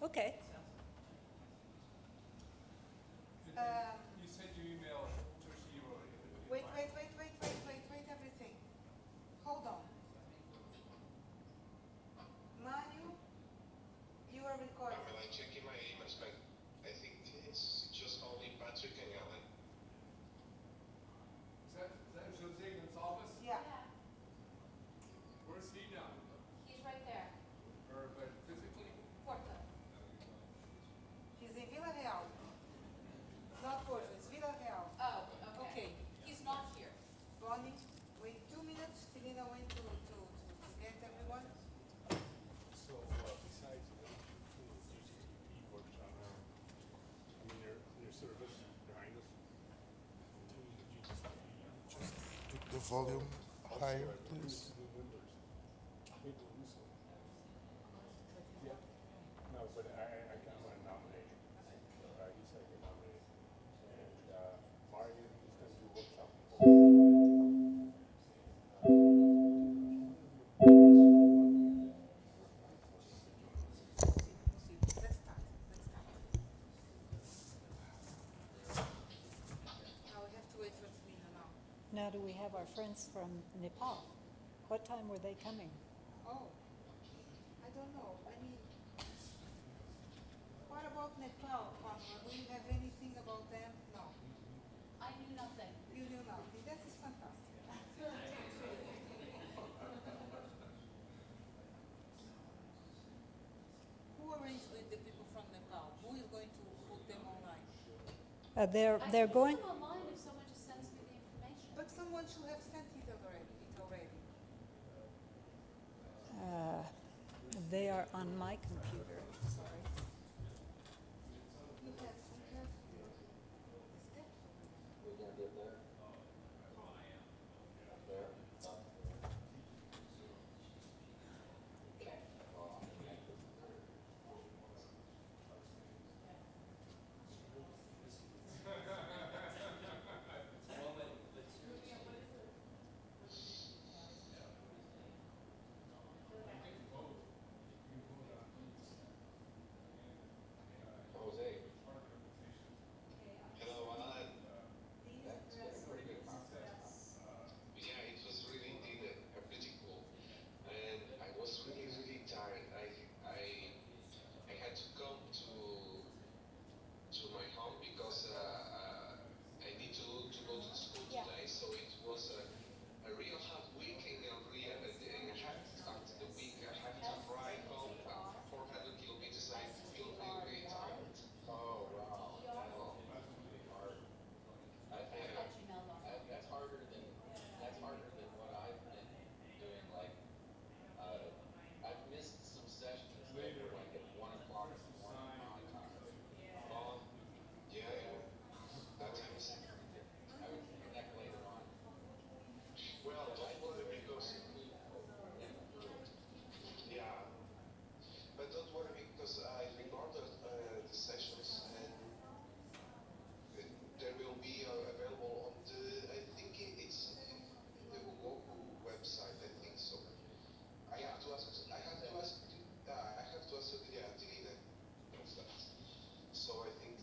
Okay. You said you emailed Toshio. Wait, everything. Hold on. Manu, you are recording. Well, I'm checking my emails, but I think it's just only Patrick and Alan. Is that Jose Gonzalez? Yeah. Where's he now? He's right there. But physically? Porto. He's in Vila Real. Not Porto, it's Vila Real. Oh, Okay. He's not here. Bonnie, wait 2 minutes. Selena went to get everyone. So besides the GCP workshop, I mean your service behind us. Keep the volume higher, please. New members. People do so. Yeah. No, but I kind of want to nominate. He said I can nominate. And Mario is going to do workshop. Let's start. Now we have to wait for Selena now. Now, do we have our friends from Nepal? What time were they coming? Oh, I don't know. I mean, what about Nepal, Pamela? Do you have anything about them? No. I knew nothing. You knew nothing. That is fantastic. Who arranged with the people from Nepal? Who is going to put them online? They're going. I can put them online if someone just sends me the information. But someone should have sent it already. They are on my computer. Sorry. We have the steps. We're gonna get there. There. Jose, Hello, Alan. that's been a pretty good conference. Yeah, it was really indeed pretty cool. And I was really, really tired. I had to come to my home because I need to go to school today. So it was a real hard week and after the week I have to ride home 400 kilometers. I feel really, really tired. Oh, wow. Hard. I'll let you know though. That's harder than what I've been doing. Like, I've missed some sessions that were like at 1 o'clock in the morning my time. Yeah, that times. I would connect later on. Well, don't worry because yeah, but don't worry because I recorded the sessions and they will be available on I think it's the local website. I think so. I have to ask. Yeah, Tina knows that. So I think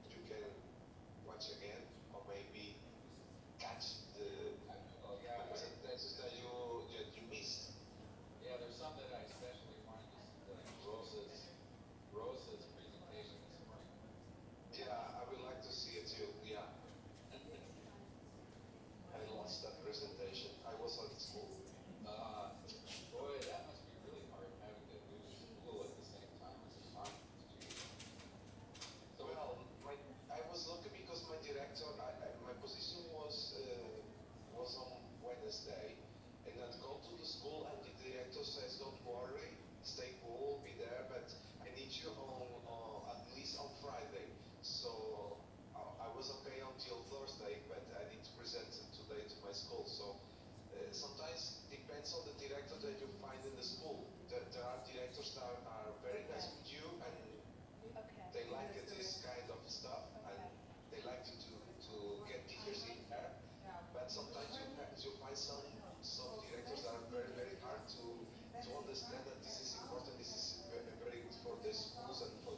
you can watch again or maybe catch the Oh, yeah. presentations that you missed. Yeah, there's some that I especially wanted to, like Rosa's presentation this morning. Yeah, I would like to see it too. Yeah, I lost that presentation. I was at school. Boy, that must be really hard having to do school at the same time as a conference. Well, I was lucky because my director, my position was on Wednesday, and I'd go to the school, and the director says, "Don't worry, stay cool, be there, but I need you on at least on Friday." So I was okay until Thursday, but I need to present it today to my school. So sometimes depends on the director that you find in the school. There are directors that are very nice with you, and Okay. they like this kind of stuff, and they like to get teachers in there. But sometimes you find some directors that are very, very hard to understand that this is important. This is very, very good for the schools and for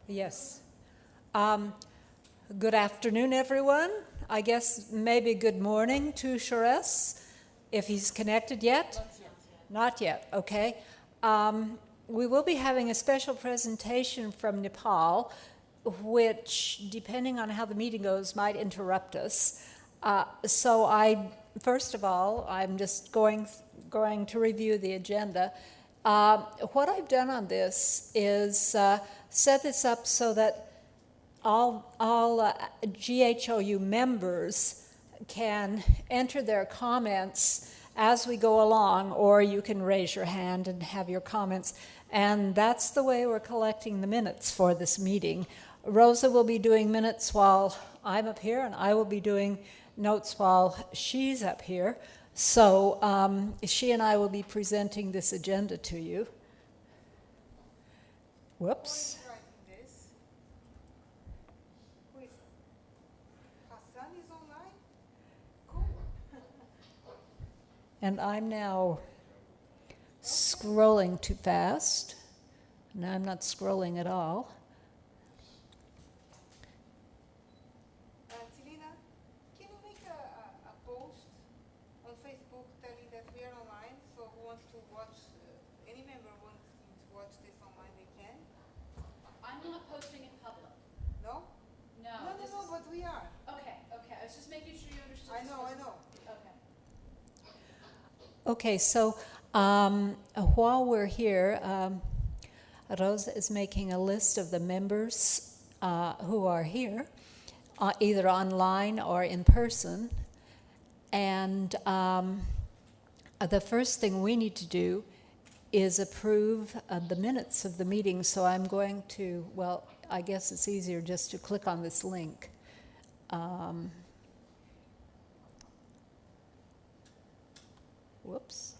Yes. Good afternoon, everyone. I guess maybe good morning to Suresh, if he's connected yet? Not yet, okay. We will be having a special presentation from Nepal, which, depending on how the meeting goes, might interrupt us. First of all, I'm just going to review the agenda. What I've done on this is set this up so that all GHOU members can enter their comments as we go along, or you can raise your hand and have your comments. And that's the way we're collecting the minutes for this meeting. Rosa will be doing minutes while I'm up here, and I will be doing notes while she's up here. So she and I will be presenting this agenda to you. Whoops. Who is writing this? Who is? Hassan is online? Cool. And I'm now scrolling too fast. No, I'm not scrolling at all. Tilina, can you make a post on Facebook telling that we are online, so who wants to watch, any member wants to watch this online, they can? I'm not posting in public. No? No. this No, is- but we are. Okay, okay. I was just making sure you understood. I this know, was- I know. Okay. Okay, so while we're here, Rosa is making a list of the members who are here, either online or in person. And the first thing we need to do is approve the minutes of the meeting. So I'm going to, well, I guess it's easier just to click on this link. Whoops.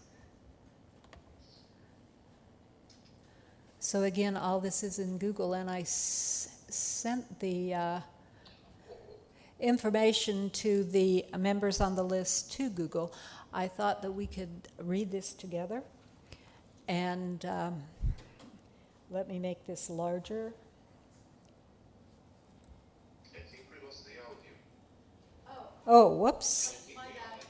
So again, all this is in Google, and I sent the information to the members on the list to Google. I thought that we could read this together, and let me make this larger. I think we lost the audio. Oh, Oh, whoops. my bad.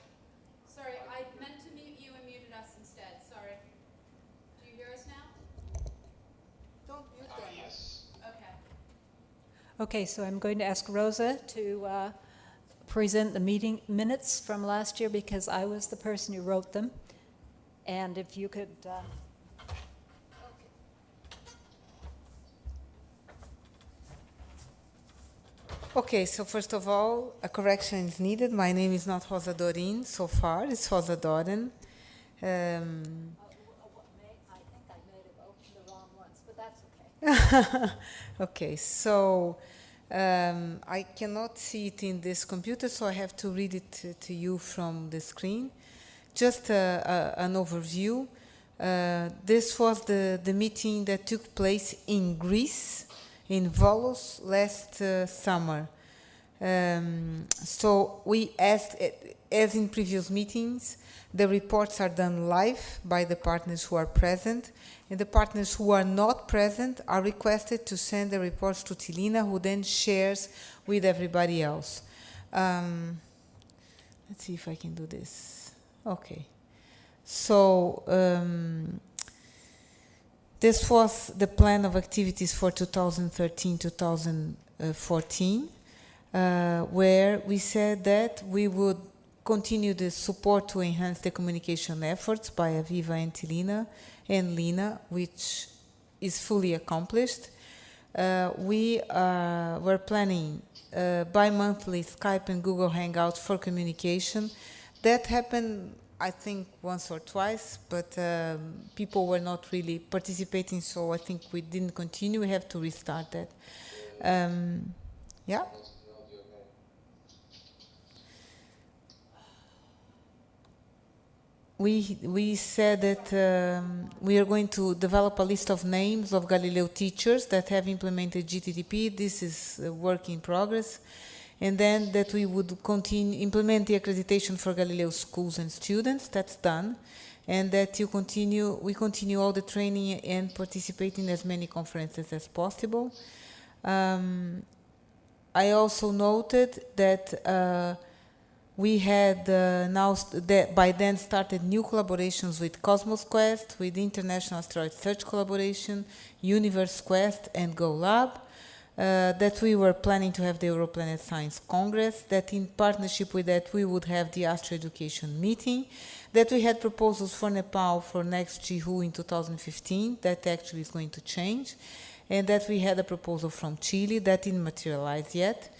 Sorry, I meant to mute you and muted us instead. Sorry. Do you hear us now? Don't mute them. Yes. Okay. Okay, so I'm going to ask Rosa to present the meeting minutes from last year because I was the person who wrote them. And if you could... Okay, so first of all, a correction is needed. My name is not Rosa Dorin so far, it's Rosa Doren. I think I may have opened the wrong ones, but that's okay. Okay, so I cannot see it in this computer, so I have to read it to you from the screen. Just an overview. This was the meeting that took place in Greece, in Volos, last summer. So we asked, as in previous meetings, the reports are done live by the partners who are present, and the partners who are not present are requested to send the reports to Tilina, who then shares with everybody else. Let's see if I can do this. Okay. So this was the plan of activities for 2013-2014, where we said that we would continue the support to enhance the communication efforts by Aviva and Tilina and Lina, which is fully accomplished. We were planning bi-monthly Skype and Google Hangouts for communication. That happened, I think, once or twice, but people were not really participating, so I think we didn't continue. We have to restart that. Yeah? We said that we are going to develop a list of names of Galileo teachers that have implemented GTTP. This is a work in progress. And then that we would continue implement the accreditation for Galileo schools and students. That's done. And that we continue all the training and participate in as many conferences as possible. I also noted that we had by then started new collaborations with Cosmos Quest, with International Asteroid Search Collaboration, Universe Quest, and GoLab. That we were planning to have the Europlanet Science Congress, that in partnership with that we would have the Astro Education meeting, that we had proposals for Nepal for next GHU in 2015, that actually is going to change, and that we had a proposal from Chile that didn't materialize yet,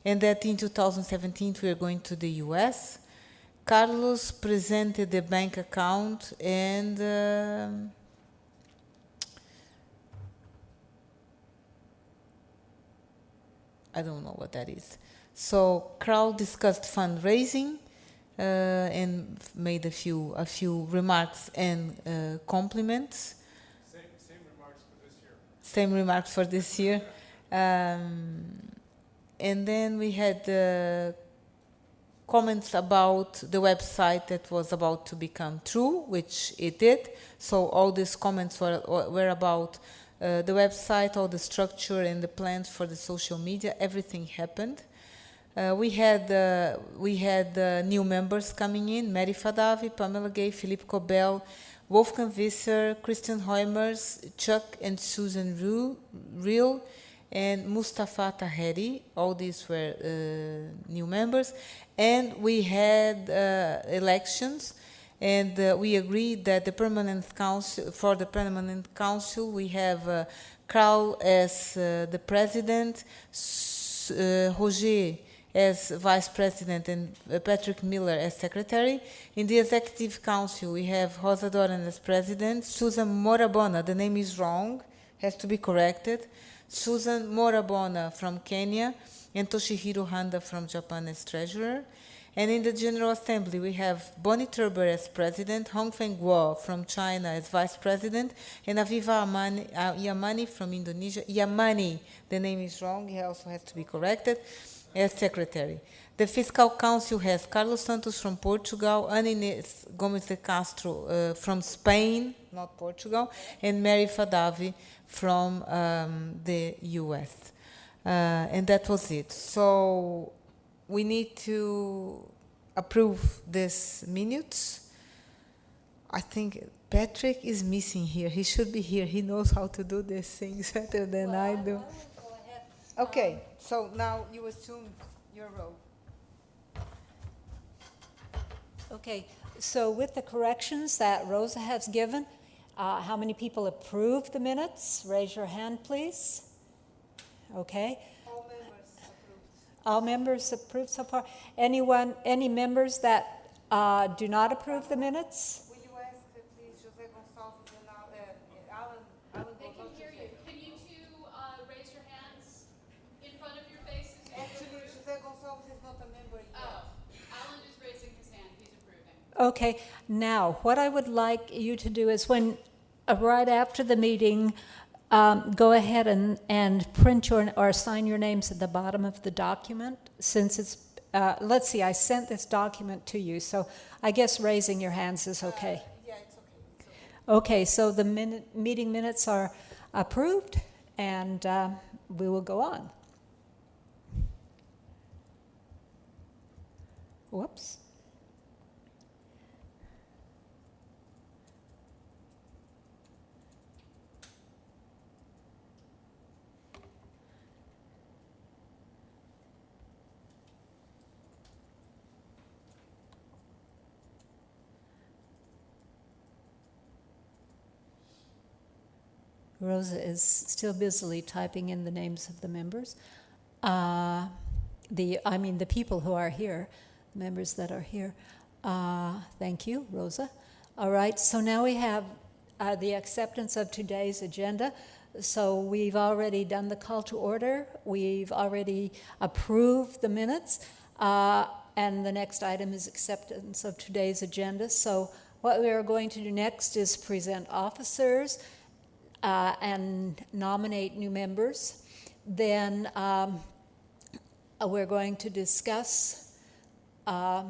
and that in 2017 we are going to the US. Carlos presented the bank account and I don't know what that is. So Carl discussed fundraising and made a few remarks and compliments. Same remarks for this year. Same remarks for this year. And then we had comments about the website that was about to become true, which it did. So all these comments were about the website, all the structure and the plans for the social media. Everything happened. We had new members coming in: Mary Fadavi, Pamela Gay, Philippe Cobel, Wolfgang Visser, Christian Heumers, Chuck and Susan Riel, and Mustafa Taheri. All these were new members. And we had elections, and we agreed that the permanent council, for the permanent council, we have Carl as the president, Roger as vice president, and Patrick Miller as secretary. In the executive council, we have Rosa Doran as president, Susan Morabona, the name is wrong, has to be corrected, Susan Morabona from Kenya, and Toshihiro Handa from Japan as treasurer. And in the General Assembly, we have Bonnie Turber as president, Hongfeng Guo from China as vice president, and Aviva Yamani from Indonesia. Yamani, the name is wrong, he also has to be corrected, as secretary. The Fiscal Council has Carlos Santos from Portugal, Ana Inês Gomes de Castro from Spain, not Portugal, and Mary Fadavi from the US. And that was it. So we need to approve these minutes. I think Patrick is missing here. He should be here. He knows how to do these things better than I do. Okay, so now you assume your role. Okay, so with the corrections that Rosa has given, how many people approved the minutes? Raise your hand, please. Okay. All members approved so far. Any members that do not approve the minutes? Will you ask, please, Jose Gonçalves and Alan They can hear you. Can you two raise your hands in front of your faces? Actually, Jose Gonçalves is not a member yet. Oh, Alan is raising his hand. He's approving. Okay, now what I would like you to do is when, right after the meeting, go ahead and print or sign your names at the bottom of the document. Since it's, let's see, I sent this document to you, so I guess raising your hands is okay. Yeah, it's okay. Okay, so the meeting minutes are approved, and we will go on. Whoops. Rosa is still busily typing in the names of the members. The people who are here, members that are here. Thank you, Rosa. All right, so now we have the acceptance of today's agenda. So we've already done the call to order. We've already approved the minutes. And the next item is acceptance of today's agenda. So what we are going to do next is present officers and nominate new members. Then we're going to discuss, actually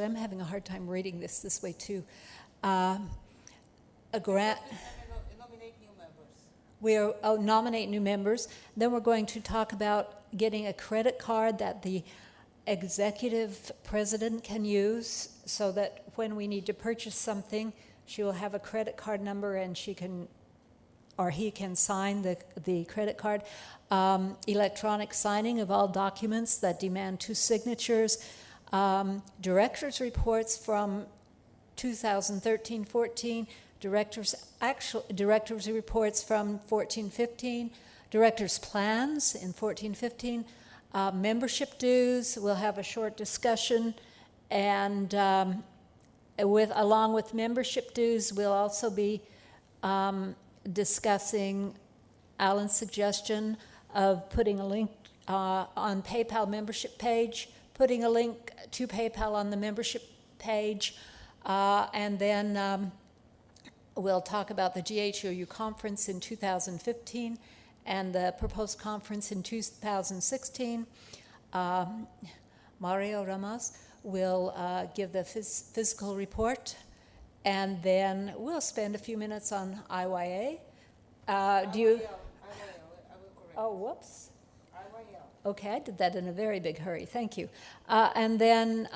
I'm having a hard time reading this way too. A grant. Nominate new members. we'll nominate new members. Then we're going to talk about getting a credit card that the executive president can use so that when we need to purchase something, she will have a credit card number and she can, or he can sign the credit card. Electronic signing of all documents that demand 2 signatures. Directors' reports from 2013-14, directors' reports from 14-15, directors' plans in 14-15, membership dues. We'll have a short discussion, and along with membership dues, we'll also be discussing Alan's suggestion of putting a link on PayPal membership page, putting a link to PayPal on the membership page, and then we'll talk about the GHOU conference in 2015 and the proposed conference in 2016. Mario Ramos will give the physical report, and then we'll spend a few minutes on IYA. Do you? Oh, whoops. Okay, I did that in a very big hurry. Thank you. And then,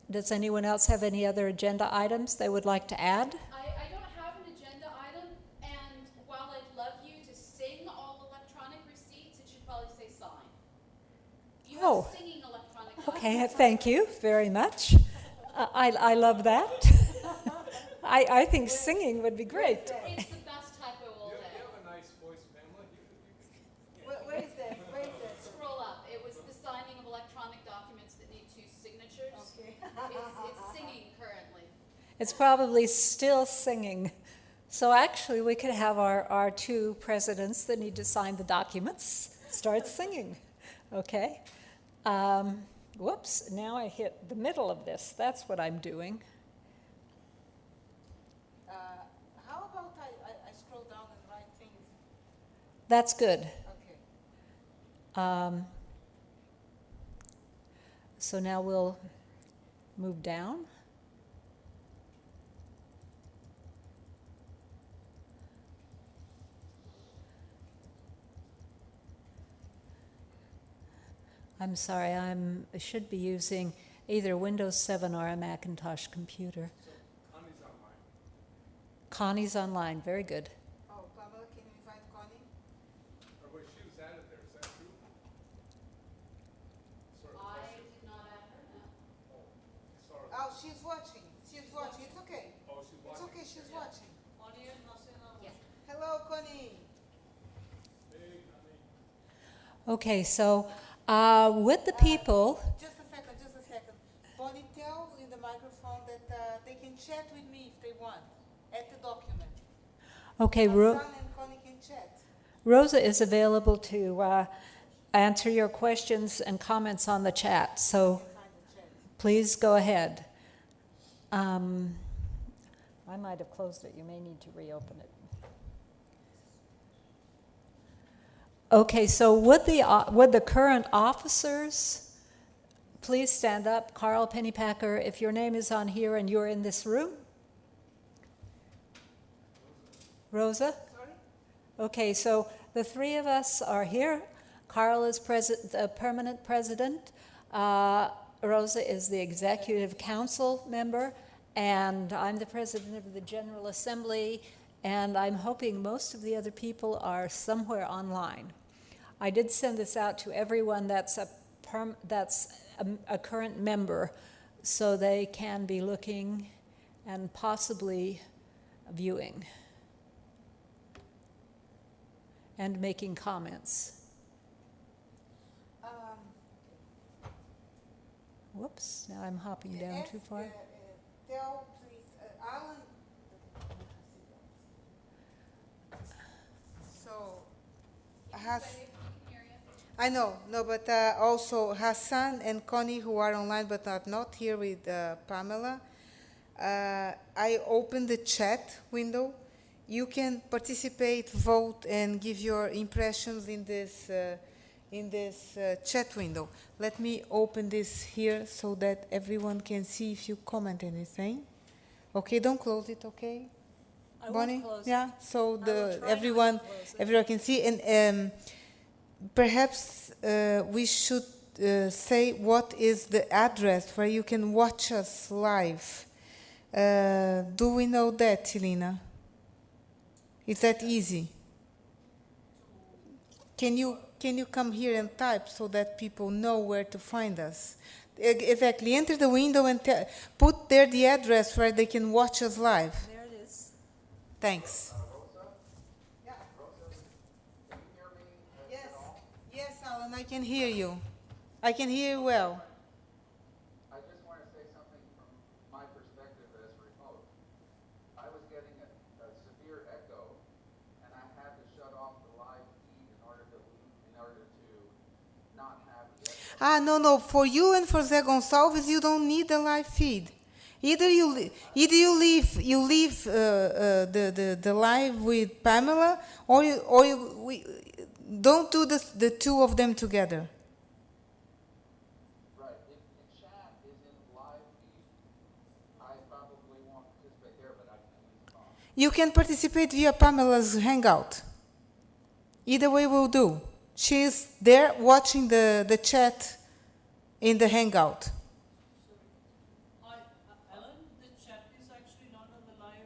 does anyone else have any other agenda items they would like to add? I don't have an agenda item, and while I'd love you to sing all electronic receipts, it should probably say sign. You have Oh. singing electronic Okay, receipts. thank you very much. I love that. I think singing would be great. It's the best typo all You day. have a nice voice, Pamela. Where is that? Where is that? Scroll up. It was the signing of electronic documents that need 2 signatures. Okay. It's singing currently. It's probably still singing. So actually, we could have our 2 presidents that need to sign the documents start singing. Okay? Whoops, now I hit the middle of this. That's what I'm doing. How about I scroll down and write things? That's good. Okay. So now we'll move down. I'm sorry, I should be using either Windows 7 or a Macintosh computer. So Connie's online. Connie's online, very good. Oh, Pamela, can you invite Connie? Or wait, she was added there, is that true? Sort of I question. did not add her now. Sort of. Oh, she's watching. She's watching. It's okay. Oh, she's It's watching. okay. She's watching. Yes. Hello, Connie. Hey, Connie. Okay, so with the people, Just a second. Bonnie, tell in the microphone that they can chat with me if they want at the document. okay, Hassan and Connie can chat. Rosa is available to answer your questions and comments on the chat, so Find the chat. please go ahead. I might have closed it. You may need to reopen it. Okay, so would the current officers please stand up? Carl Pennypacker, if your name is on here and you're in this room. Rosa? Sorry? Okay, so the 3 of us are here. Carl is the permanent president. Rosa is the executive council member, and I'm the president of the General Assembly, and I'm hoping most of the other people are somewhere online. I did send this out to everyone that's a current member, so they can be looking and possibly viewing and making comments. Whoops, now I'm hopping down too far. Tell, please, Alan. So, I know, no, but also Hassan and Connie, who are online but are not here with Pamela. I opened the chat window. You can participate, vote, and give your impressions in this chat window. Let me open this here so that everyone can see if you comment anything. Okay, don't close it, okay? I won't Bonnie? close it. Yeah, so try the not to everyone close it. everyone can see. And perhaps we should say what is the address where you can watch us live. Do we know that, Helena? Is that easy? Can you come here and type so that people know where to find us? Exactly. Enter the window and put there the address where they can watch us live. There it is. Thanks. Rosa? Yeah. Rosa, can you hear me Yes. at all? Yes, Alan, I can hear you. I can hear you well. I just want to say something from my perspective as remote. I was getting a severe echo, and I had to shut off the live feed in order to not have the echo. No. For you and for Zé Gonçalves, you don't need the live feed. Either you leave the live with Pamela, or we don't do the two of them together. Right. If the chat is in live feed, I probably won't participate there, but I can at least talk. You can participate via Pamela's Hangout. Either way will do. She's there watching the chat in the Hangout. Alan, the chat is actually not on the live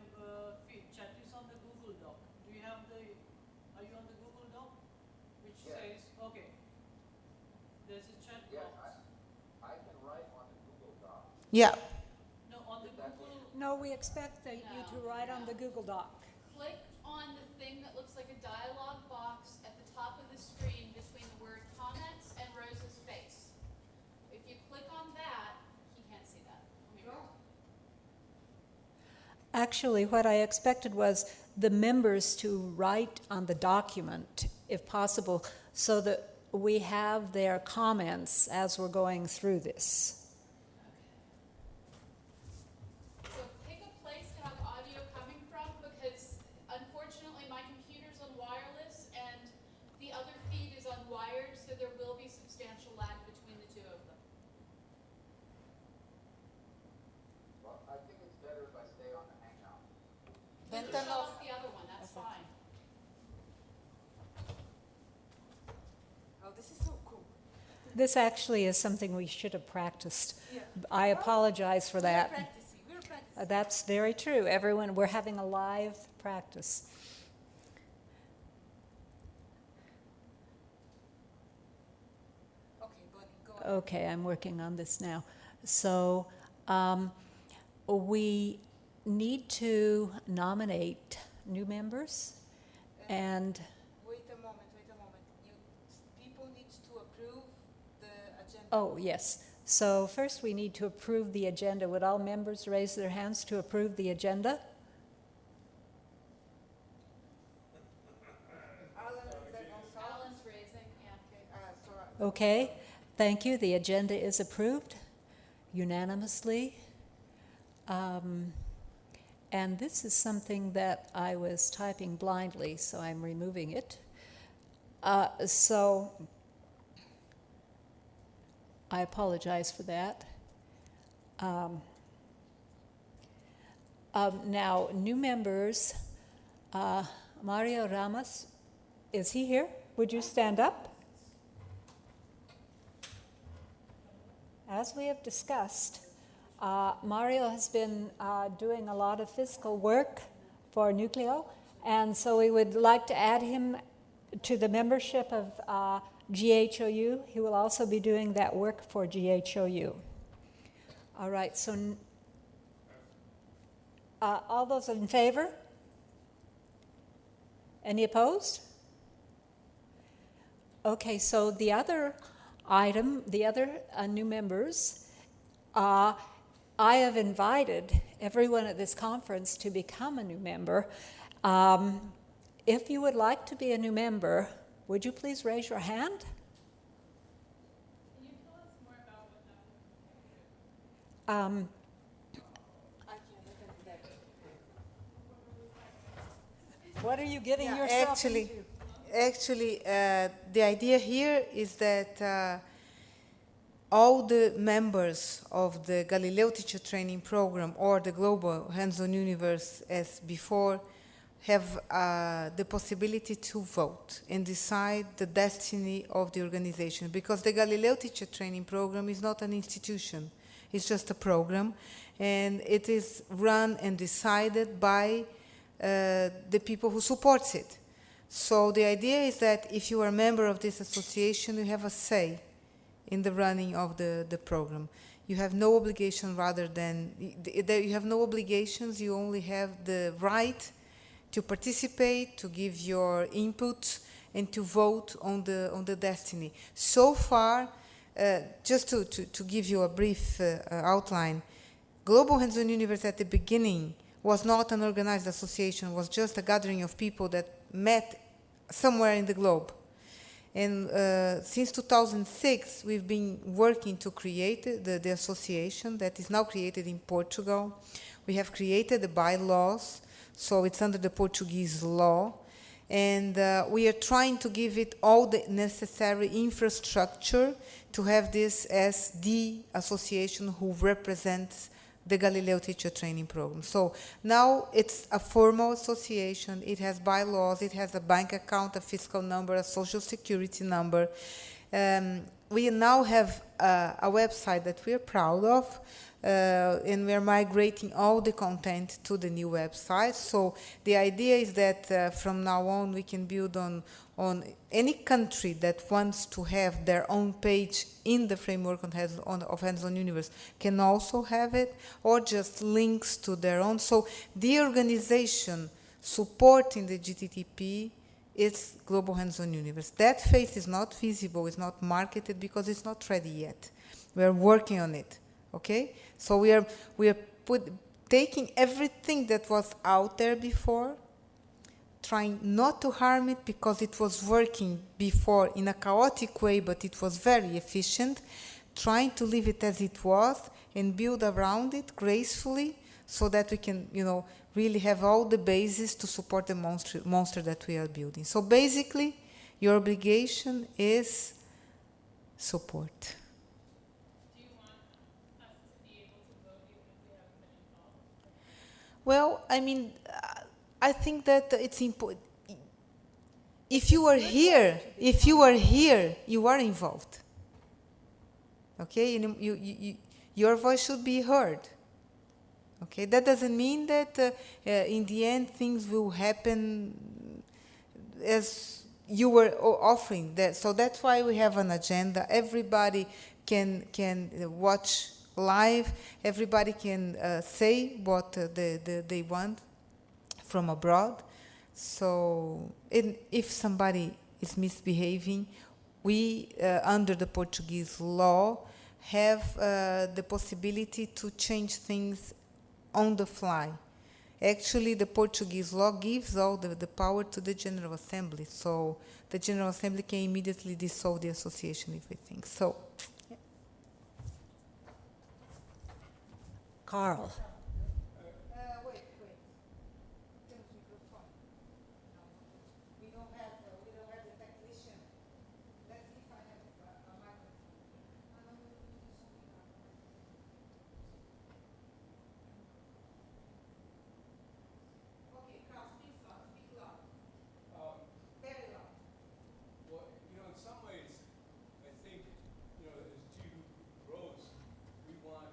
feed. Chat is on the Google Doc. Do you have are you on the Google Doc? Which says, okay, there's a chat Yes, box. I can write on the Google Doc. Yeah. No, on the Google, No, we expect that you to write on the Google Doc. Click on the thing that looks like a dialog box at the top of the screen between the word comments and Rosa's face. If you click on that, he can't see that. Let me read. Actually, what I expected was the members to write on the document, if possible, so that we have their comments as we're going through this. So pick a place to have audio coming from, because unfortunately my computer's on wireless and the other feed is unwired, so there will be substantial lag between the two of them. Well, I think it's better if I stay on the Hangout. Then shut off the other one, that's fine. Oh, this is so cool. This actually is something we should have practiced. I apologize for that. We're practicing. That's very true. Everyone, we're having a live practice. Okay, Bonnie, go ahead. Okay, I'm working on this now. So we need to nominate new members, and Wait a moment. People need to approve the agenda. oh, yes. So first we need to approve the agenda. Would all members raise their hands to approve the agenda? Alan's raising, yeah. Okay, thank you. The agenda is approved unanimously. And this is something that I was typing blindly, so I'm removing it. So I apologize for that. Now, new members, Mario Ramos, is he here? Would you stand up? As we have discussed, Mario has been doing a lot of physical work for Nucleo, and so we would like to add him to the membership of GHOU. He will also be doing that work for GHOU. All right, so all those in favor? Any opposed? Okay, so the other item, the other new members, I have invited everyone at this conference to become a new member. If you would like to be a new member, would you please raise your hand? Can you tell us more about what that What are you getting Yeah, yourself actually, into? Actually, the idea here is that all the members of the Galileo Teacher Training Program or the Global Hands-on Universe as before have the possibility to vote and decide the destiny of the organization, because the Galileo Teacher Training Program is not an institution. It's just a program, and it is run and decided by the people who supports it. So the idea is that if you are a member of this association, you have a say in the running of the program. You have no obligation rather than, you have no obligations, you only have the right to participate, to give your input, and to vote on the destiny. So far, just to give you a brief outline, Global Hands-on Universe at the beginning was not an organized association, was just a gathering of people that met somewhere in the globe. And since 2006, we've been working to create the association that is now created in Portugal. We have created the bylaws, so it's under the Portuguese law. And we are trying to give it all the necessary infrastructure to have this as the association who represents the Galileo Teacher Training Program. So now it's a formal association. It has bylaws, it has a bank account, a fiscal number, a social security number. We now have a website that we are proud of, and we are migrating all the content to the new website. So the idea is that from now on we can build on any country that wants to have their own page in the framework of Hands-on Universe can also have it, or just links to their own. So the organization supporting the GTTP is Global Hands-on Universe. That face is not visible, it's not marketed because it's not ready yet. We are working on it, okay? So we are taking everything that was out there before, trying not to harm it because it was working before in a chaotic way, but it was very efficient, trying to leave it as it was and build around it gracefully so that we can, really have all the bases to support the monster that we are building. So basically, your obligation is support. Do you want us to be able to vote even if we haven't been involved? Well, I mean, I think that it's important. If you are here, you are involved. Okay, and your voice should be heard. Okay, that doesn't mean that in the end things will happen as you were offering that. So that's why we have an agenda. Everybody can watch live. Everybody can say what they want from abroad. So if somebody is misbehaving, we, under the Portuguese law, have the possibility to change things on the fly. Actually, the Portuguese law gives all the power to the General Assembly. So the General Assembly can immediately dissolve the association if we think. So, yeah. Carl. Wait. We don't have the technician. Let's see if I have a microphone. Okay, Carl, speak loud. Very loud. Well, in some ways, I think, as GU grows, we want,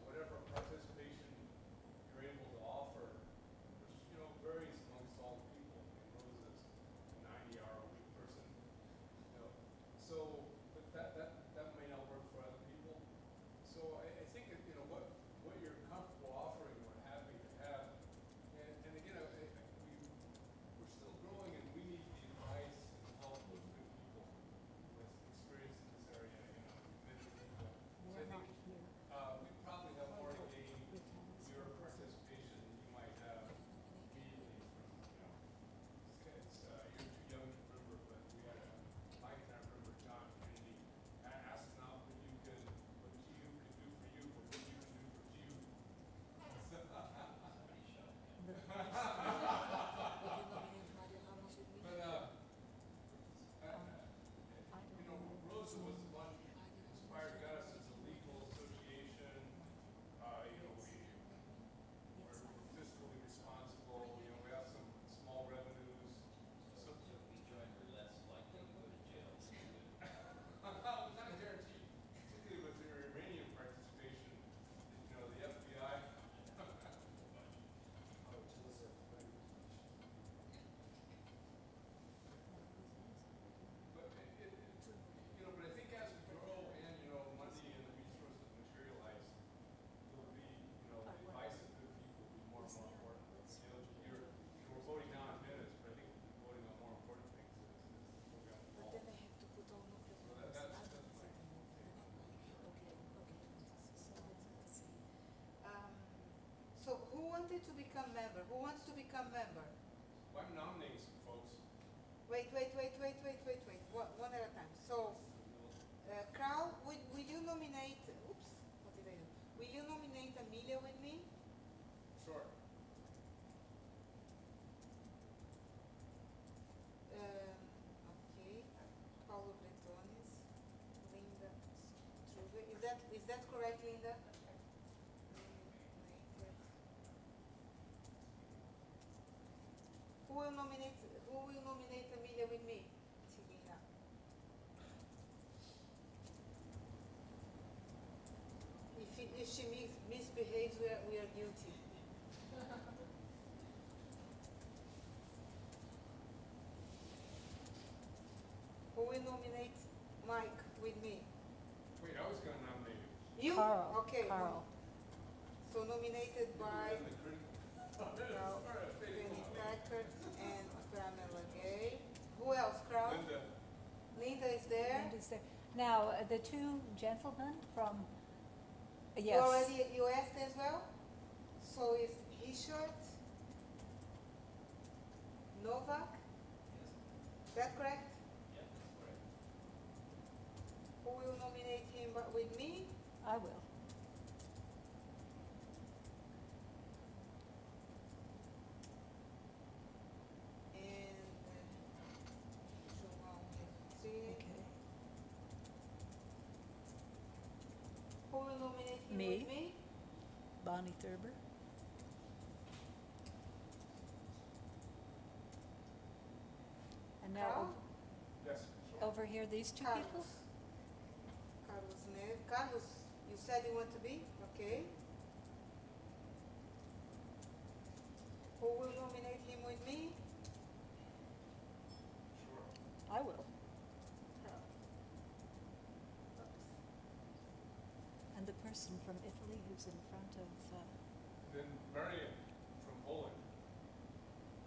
whatever participants wanted to become member. Who wants to become member? Well, I'm nominating some folks. Wait. One at a time. So, Carl, will you nominate, oops, what did I do? Will you nominate Amelia with me? Sure. Okay, Paulo Bretones, Linda Struve. Is that correct, Linda? Who will nominate Amelia with me? Silvina. If she misbehaves, we are guilty. Who will nominate Mike with me? Wait, I was gonna nominate you. You? Carl, Okay. Carl. So nominated by You're the critic. Carl, Sorry, I'm fading Penny off. Packard and Pamela Gay. Who else, Carl? Linda, Linda is there. And is there, now, the two gentlemen from, You yes. you asked as well? So is Richard, Novak? That correct? Who will nominate him with me? I will. And João Retty. Okay. Who will nominate him Me. with me? Bonnie Thurber. And now, Carl? yes, sure. over here, these two people? Carlos Neves. Carlos, you said you want to be? Okay. Who will nominate him with me? Sure. I will. And the person from Italy who's in front of, Then Marian from Poland.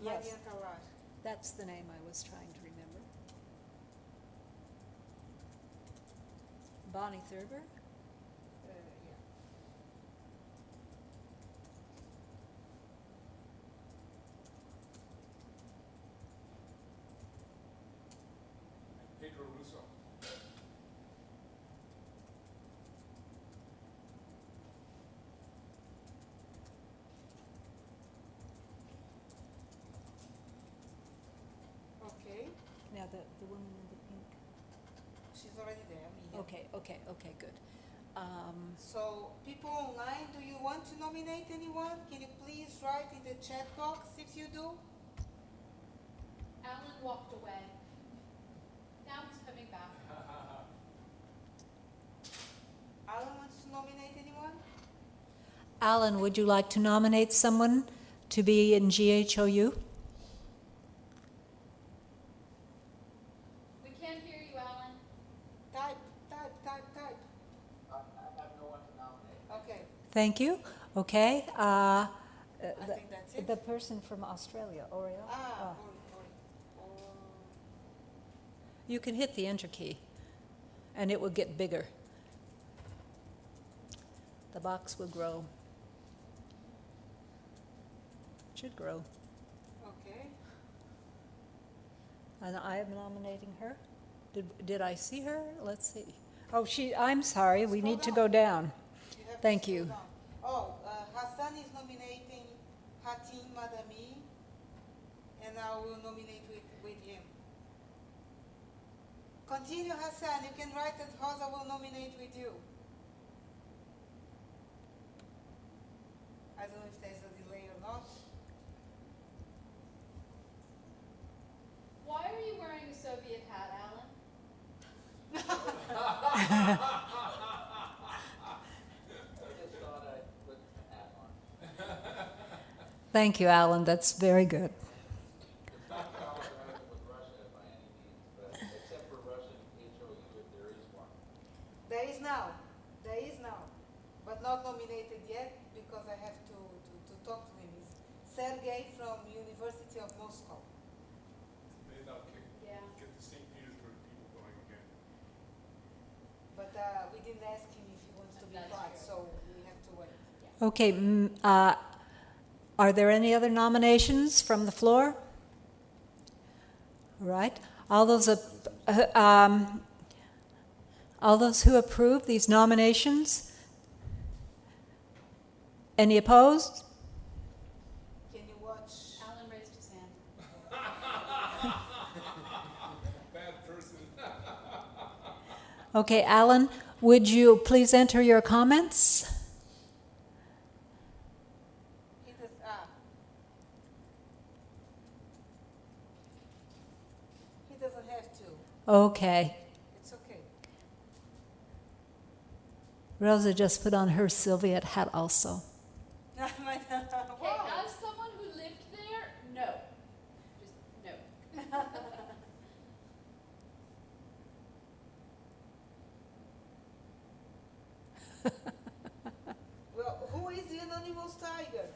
yes, Maria Talar. that's the name I was trying to remember. Bonnie Thurber. Yeah. And Pedro Russo. Okay. Now, the woman in the pink. She's already there, Amelia. Okay, good. So, people online, do you want to nominate anyone? Can you please write in the chat box if you do? Alan walked away. Now he's coming back. Alan wants to nominate anyone? Alan, would you like to nominate someone to be in GHOU? We can't hear you, Alan. Type. I have no one to nominate. Okay, Thank you. Okay. I think that's it. The person from Australia, Oriel. Ah, You can hit the enter key, and it will get bigger. The box will grow. Should grow. okay. And I am nominating her. Did I see her? Let's see. Oh, I'm sorry, we Scroll need to down. go down. You have to Thank scroll you. down. Oh, Hassan is nominating Hatim Madami, and I will nominate with him. Continue, Hassan. You can write that Rosa will nominate with you. I don't know if there's a delay or not. Why are you wearing a Soviet hat, Alan? I just thought I'd put the hat on. Thank you, Alan. That's very good. It's not collaborating with Russia by any means, but except for Russian HOU, if there is one. There is now, but not nominated yet because I have to talk to him. It's Sergey from University of Moscow. Maybe that'll Yeah. get the St. Petersburg people going again. But we didn't ask him if he wants to be That's part, true. so we have to wait. Okay, Are there any other nominations from the floor? All right. All those who approve these nominations? Any opposed? Can you watch? Alan raised his hand. Bad person. Okay, Alan, would you please enter your comments? He does, he doesn't have to. Okay. It's okay. Rosa just put on her Sylviette hat also. Okay, as someone who lived there, no. Just no. Well, who is the anonymous tiger?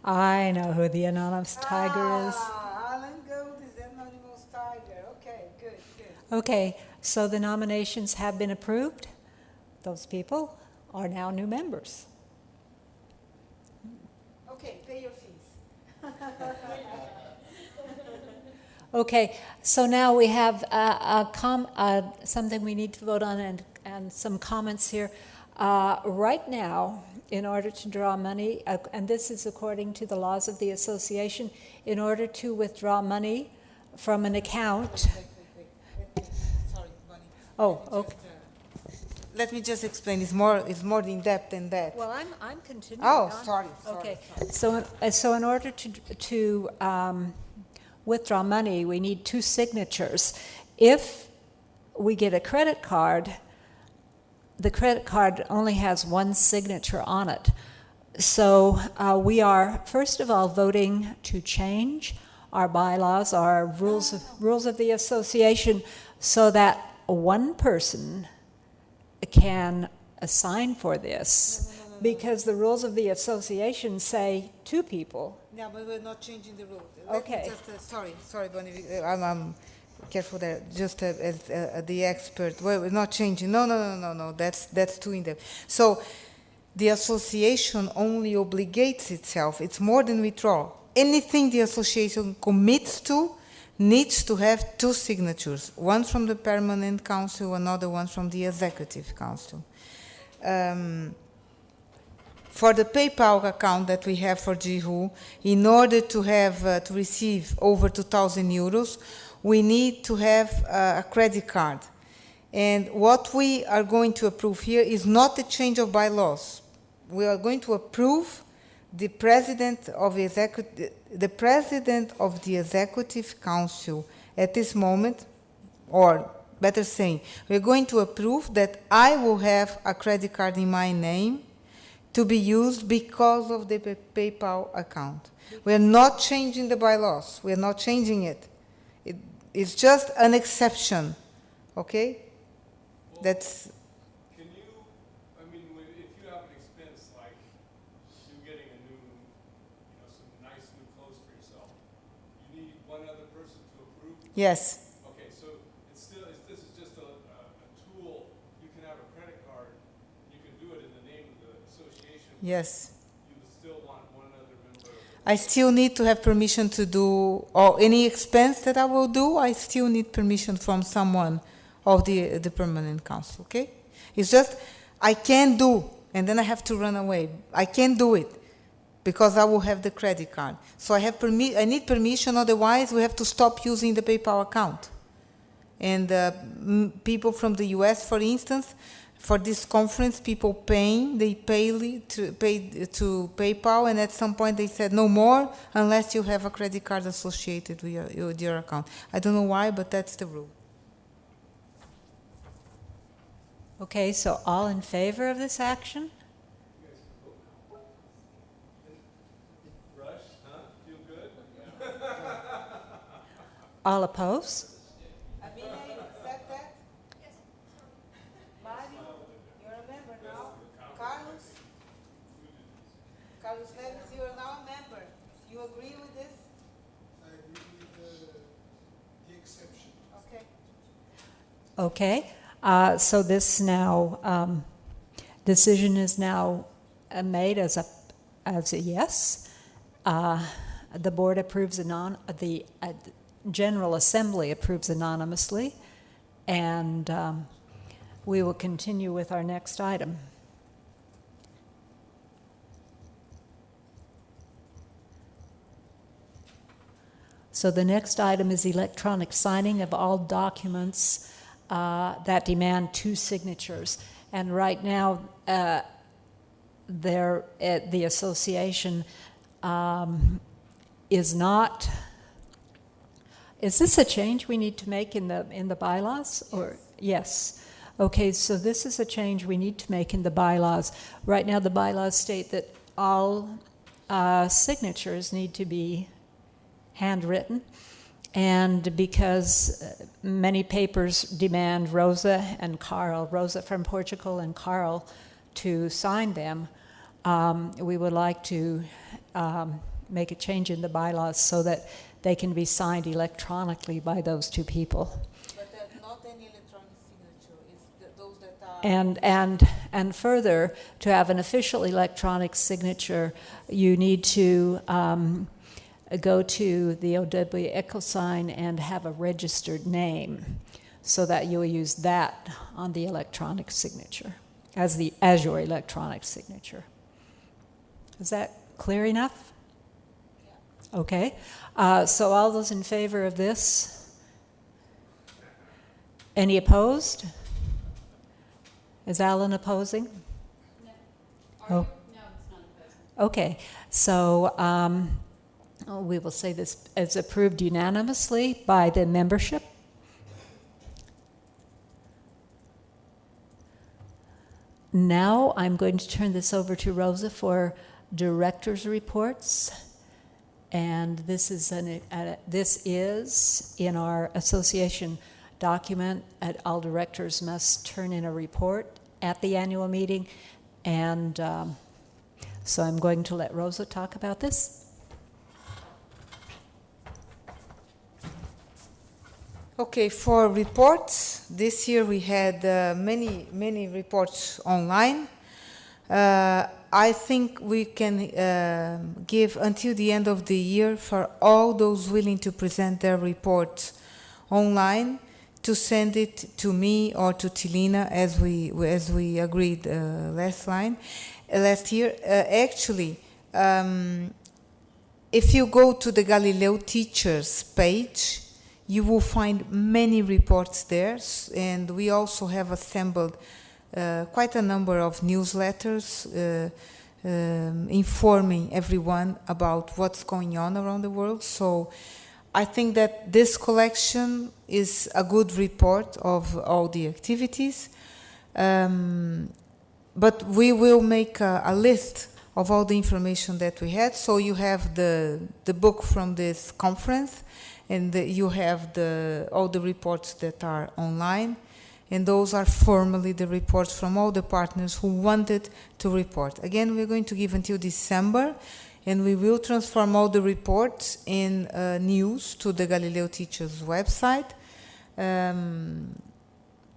I know who the anonymous tiger is. Alan Gold is the anonymous tiger. Okay, good, good. Okay, so the nominations have been approved. Those people are now new members. Okay, pay your fees. Okay, so now we have something we need to vote on and some comments here. Right now, in order to draw money, and this is according to the laws of the association, in order to withdraw money from an account. Wait. Sorry, Bonnie. Oh, okay. Let me just explain. It's more in depth than that. Well, I'm continuing. Oh, on. sorry. Okay, so in order to withdraw money, we need 2 signatures. If we get a credit card, the credit card only has 1 signature on it. So we are, first of all, voting to change our bylaws, our rules of the association, so that 1 person can sign for this. No. Because the rules of the association say 2 people. Yeah, but we're not changing the rule. Okay. Sorry, Bonnie. I'm careful there. Just as the expert. Well, we're not changing. No. That's too in depth. So the association only obligates itself. It's more than withdrawal. Anything the association commits to needs to have 2 signatures. One from the permanent council, another one from the executive council. For the PayPal account that we have for Jihu, in order to have to receive over 2,000 euros, we need to have a credit card. And what we are going to approve here is not a change of bylaws. We are going to approve the president of the executive council at this moment, or better saying, we're going to approve that I will have a credit card in my name to be used because of the PayPal account. We're not changing the bylaws. We're not changing it. It's just an exception, okay? Well, That's... Can you, if you have an expense like you getting a new, some nice new clothes for yourself, you need 1 other person to approve? Yes. Okay, so this is just a tool. You can have a credit card. You can do it in the name of the association. Yes. You would still want 1 other member. I still need to have permission to do, or any expense that I will do, I still need permission from someone of the permanent council, okay? It's just, I can do, and then I have to run away. I can't do it because I will have the credit card. So I need permission, otherwise we have to stop using the PayPal account. And people from the US, for instance, for this conference, people they pay to PayPal, and at some point they said no more unless you have a credit card associated with your account. I don't know why, but that's the rule. Okay, so all in favor of this action? Rush, huh? Feel good? All opposed? Amina, you accept that? Yes. Mario, you're a member now. Carlos Neves, you are now a member. You agree with this? I agree with the exception. Okay. Okay, so this now, decision is now made as a yes. The board approves the General Assembly approves anonymously, and we will continue with our next item. So the next item is electronic signing of all documents that demand 2 signatures. And right now, the association is not. Is this a change we need to make in the bylaws? Or yes. Okay, so this is a change we need to make in the bylaws. Right now, the bylaws state that all signatures need to be handwritten, and because many papers demand Rosa from Portugal and Carl to sign them, we would like to make a change in the bylaws so that they can be signed electronically by those 2 people. But not any electronic signature, it's those that are... And further, to have an official electronic signature, you need to go to the OW EchoSign and have a registered name, so that you will use that on the electronic signature, as your electronic signature. Is that clear enough? Yeah. Okay. So all those in favor of this? Any opposed? Is Alan opposing? No. Oh. No, it's not opposed. Okay. So we will say this is approved unanimously by the membership. Now I'm going to turn this over to Rosa for director's reports. And this is in our association document. All directors must turn in a report at the annual meeting. And so I'm going to let Rosa talk about this. Okay, for reports, this year we had many reports online. I think we can give until the end of the year for all those willing to present their report online to send it to me or to Tilina as we agreed last year. Actually, if you go to the Galileo Teachers page, you will find many reports there, and we also have assembled quite a number of newsletters informing everyone about what's going on around the world. So I think that this collection is a good report of all the activities. But we will make a list of all the information that we had. So you have the book from this conference, and you have all the reports that are online, and those are formally the reports from all the partners who wanted to report. Again, we're going to give until December, and we will transform all the reports in news to the Galileo Teachers website,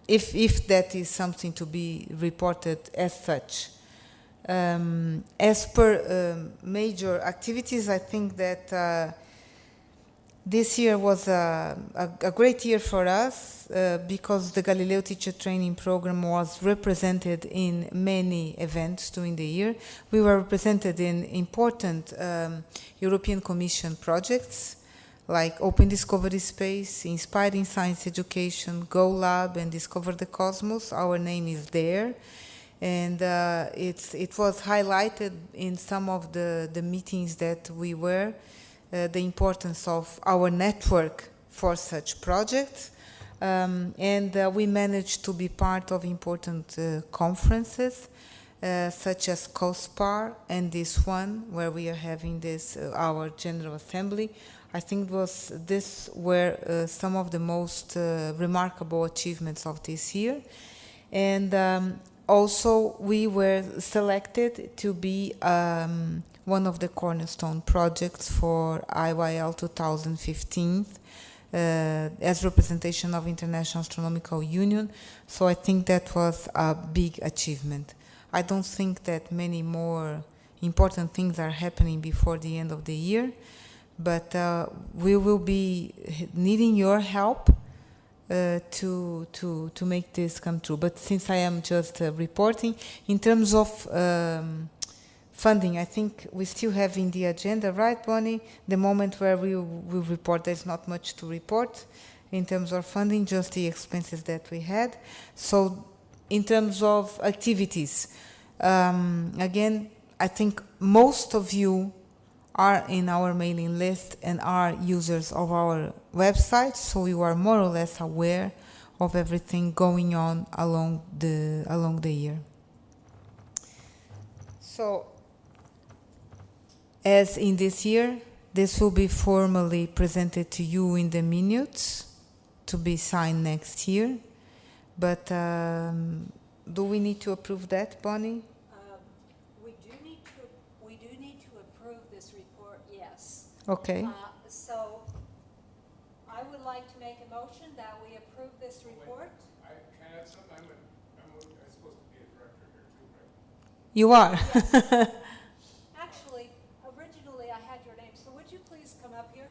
if that is something to be reported as such. As per major activities, I think that this year was a great year for us because the Galileo Teacher Training Program was represented in many events during the year. We were represented in important European Commission projects like Open Discovery Space, Inspiring Science Education, Go Lab, and Discover the Cosmos. Our name is there. And it was highlighted in some of the meetings that we were, the importance of our network for such projects. And we managed to be part of important conferences, such as COSPAR and this one, where we are having this, our General Assembly. I think these were some of the most remarkable achievements of this year. And also, we were selected to be one of the cornerstone projects for IYL 2015 as representation of International Astronomical Union. So I think that was a big achievement. I don't think that many more important things are happening before the end of the year. But we will be needing your help to make this come true. But since I am just reporting, in terms of funding, I think we still have in the agenda, right, Bonnie? The moment where we will report, there's not much to report in terms of funding, just the expenses that we had. So in terms of activities, again, I think most of you are in our mailing list and are users of our website, so you are more or less aware of everything going on along the year. So, as in this year, this will be formally presented to you in the minutes to be signed next year. But do we need to approve that, Bonnie? We do need to approve this report, yes. Okay. So I would like to make a motion that we approve this report. Can I add something? I'm supposed to be a director here too, right? You are. Actually, originally I had your name, so would you please come up here?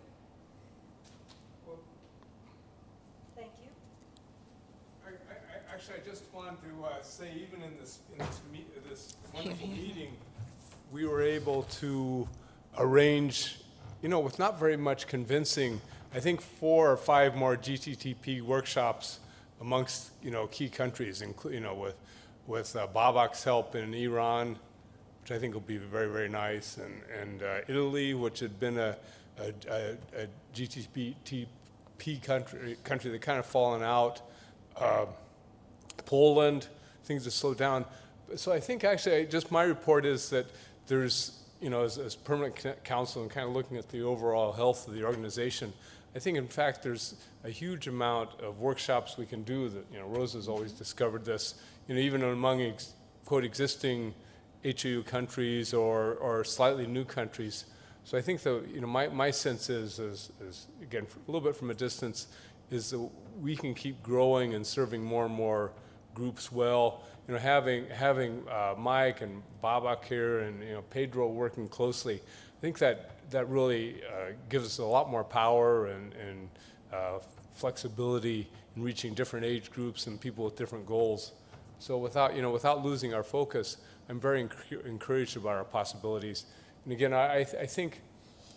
Well, Thank you. Actually, I just wanted to say, even in this wonderful meeting, we were able to arrange, with not very much convincing, I think 4 or 5 more GTTP workshops amongst, key countries, including, with Babak's help in Iran, which I think will be very, very nice, and Italy, which had been a GTTP country that kind of fallen out. Poland, things have slowed down. So I think actually just my report is that there's, as permanent council and kind of looking at the overall health of the organization, I think in fact there's a huge amount of workshops we can do that, Rosa's always discovered this, even among quote existing HAU countries or slightly new countries. So I think my sense is again, a little bit from a distance, is that we can keep growing and serving more and more groups well. Having Mike and Babak here and Pedro working closely, I think that really gives us a lot more power and flexibility in reaching different age groups and people with different goals. So without losing our focus, I'm very encouraged about our possibilities. And again, I think,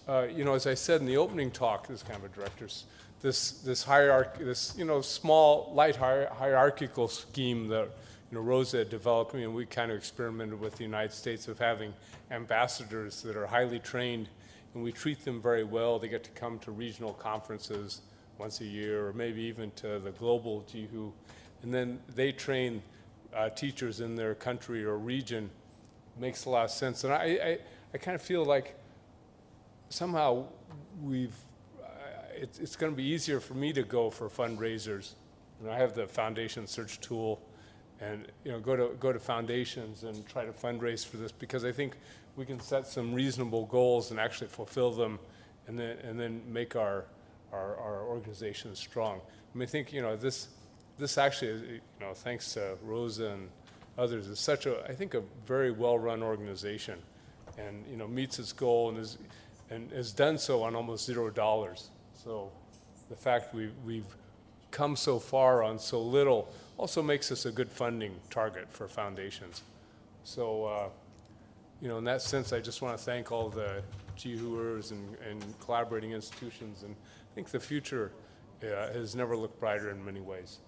as I said in the opening talk, this kind of a director's, this hierarchy, this small, light hierarchical scheme that Rosa had developed, and we kind of experimented with the United States of having ambassadors that are highly trained, and we treat them very well. They get to come to regional conferences once a year, or maybe even to the global JIHU, and then they train teachers in their country or region. Makes a lot of sense, and I kind of feel like somehow it's going to be easier for me to go for fundraisers. I have the foundation search tool, and go to foundations and try to fundraise for this, because I think we can set some reasonable goals and actually fulfill them, and then make our organization strong. I think this actually is, thanks to Rosa and others, is such I think a very well-run organization, and meets its goal and has done so on almost $0. So the fact we've come so far on so little also makes us a good funding target for foundations. So, in that sense, I just want to thank all the JIHUers and collaborating institutions, and I think the future has never looked brighter in many ways.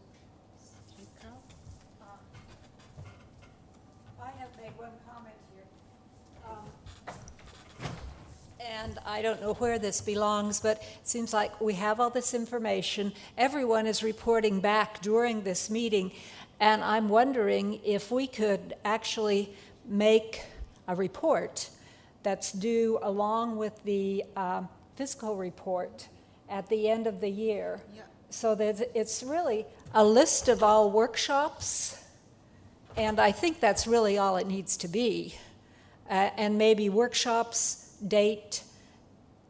I have made one comment here. And I don't know where this belongs, but it seems like we have all this information. Everyone is reporting back during this meeting, and I'm wondering if we could actually make a report that's due along with the fiscal report at the end of the year. Yeah. So that it's really a list of all workshops, and I think that's really all it needs to be. And maybe workshops, date,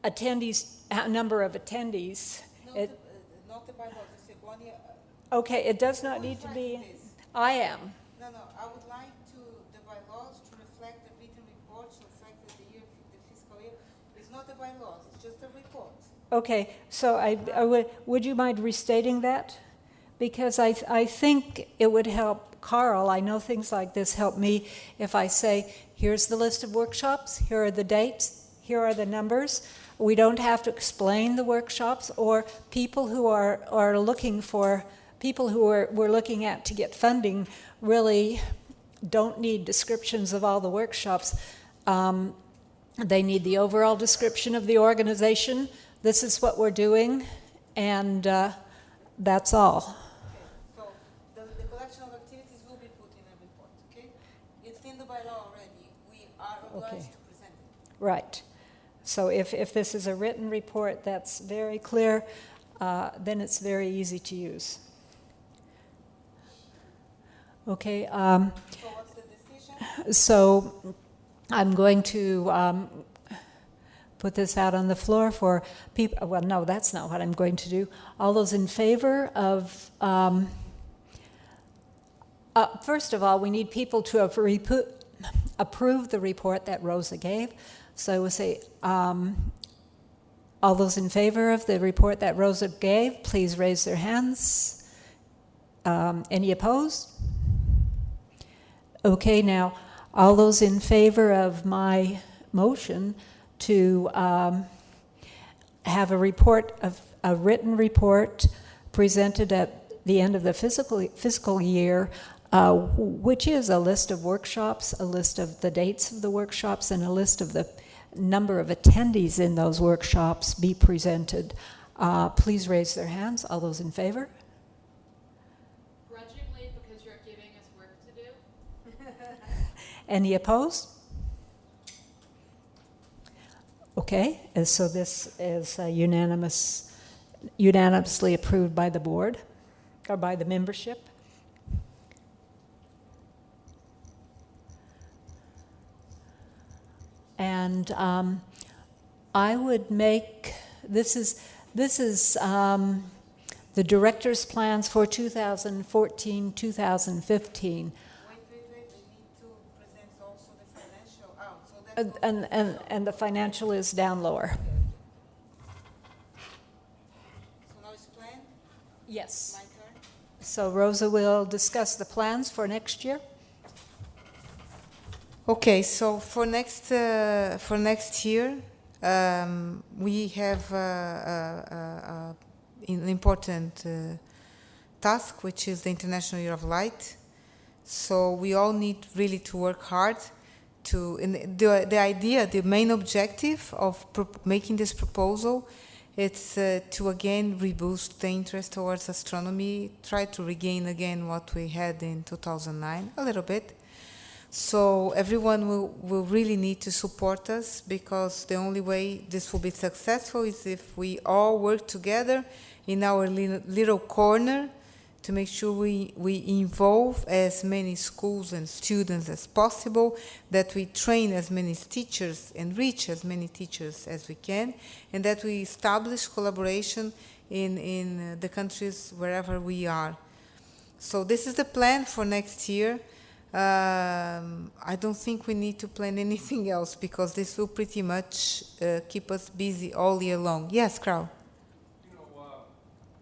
attendees, number of attendees. Not the bylaws, the Cegonia. Okay, it does not need to be, I am. No, I would like the bylaws to reflect the written report, to reflect It's not a bylaws, it's just a report. Okay, so would you mind restating that? Because I think it would help Carl, I know things like this help me if I say, here's the list of workshops, here are the dates, here are the numbers. We don't have to explain the workshops, or people who are looking for, people who we're looking at to get funding really don't need descriptions of all the workshops. They need the overall description of the organization. This is what we're doing, and that's all. So the collection of activities will be put in a report, okay? It's in the bylaw already. We are obliged Okay. to present it. Right. So if this is a written report that's very clear, then it's very easy to use. Okay. So what's the decision? So I'm going to put this out on the floor for people. Well, no, that's not what I'm going to do. All those in favor of, first of all, we need people to approve the report that Rosa gave. So I will say, all those in favor of the report that Rosa gave, please raise their hands. Any opposed? Okay, now, all those in favor of my motion to have a written report presented at the end of the fiscal year, which is a list of workshops, a list of the dates of the workshops, and a list of the number of attendees in those workshops be presented. Please raise their hands. All those in favor? Grudgingly, because you're giving us work to do. Any opposed? Okay, and so this is unanimously approved by the board, or by the membership. And I would make, this is the director's plans for 2014, 2015. Wait, we need to present also the financial out. So that's And the financial is down lower. So now it's planned, Yes. my turn. So Rosa will discuss the plans for next year. Okay, so for next year, we have an important task, which is the International Year of Light. So we all need really to work hard to. And the idea, the main objective of making this proposal, it's to again reboost the interest towards astronomy, try to regain again what we had in 2009, a little bit. So everyone will really need to support us, because the only way this will be successful is if we all work together in our little corner to make sure we involve as many schools and students as possible, that we train as many teachers and reach as many teachers as we can, and that we establish collaboration in the countries wherever we are. So this is the plan for next year. I don't think we need to plan anything else, because this will pretty much keep us busy all year long. Yes, Carl? You know,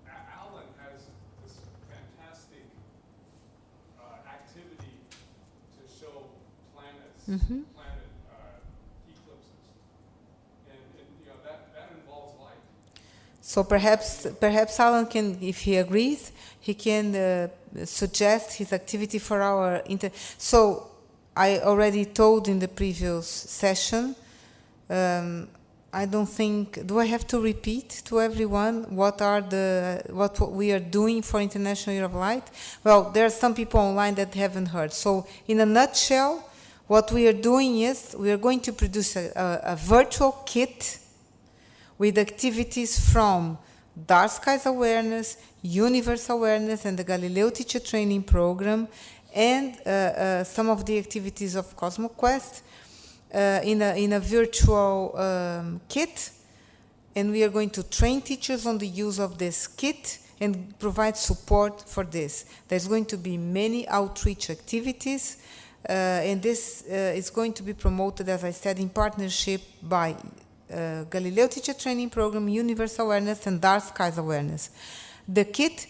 Alan has this fantastic activity to show planets, planet eclipses, and you know that involves light. So perhaps Alan can, if he agrees, he can suggest his activity for our So I already told in the previous session. I don't think. Do I have to repeat to everyone what we are doing for International Year of Light? Well, there are some people online that haven't heard. So in a nutshell, what we are doing is we are going to produce a virtual kit with activities from Dark Skies Awareness, Universe Awareness, and the Galileo Teacher Training Program, and some of the activities of CosmoQuest in a virtual kit. And we are going to train teachers on the use of this kit and provide support for this. There's going to be many outreach activities, and this is going to be promoted, as I said, in partnership by Galileo Teacher Training Program, Universe Awareness, and Dark Skies Awareness. The kit,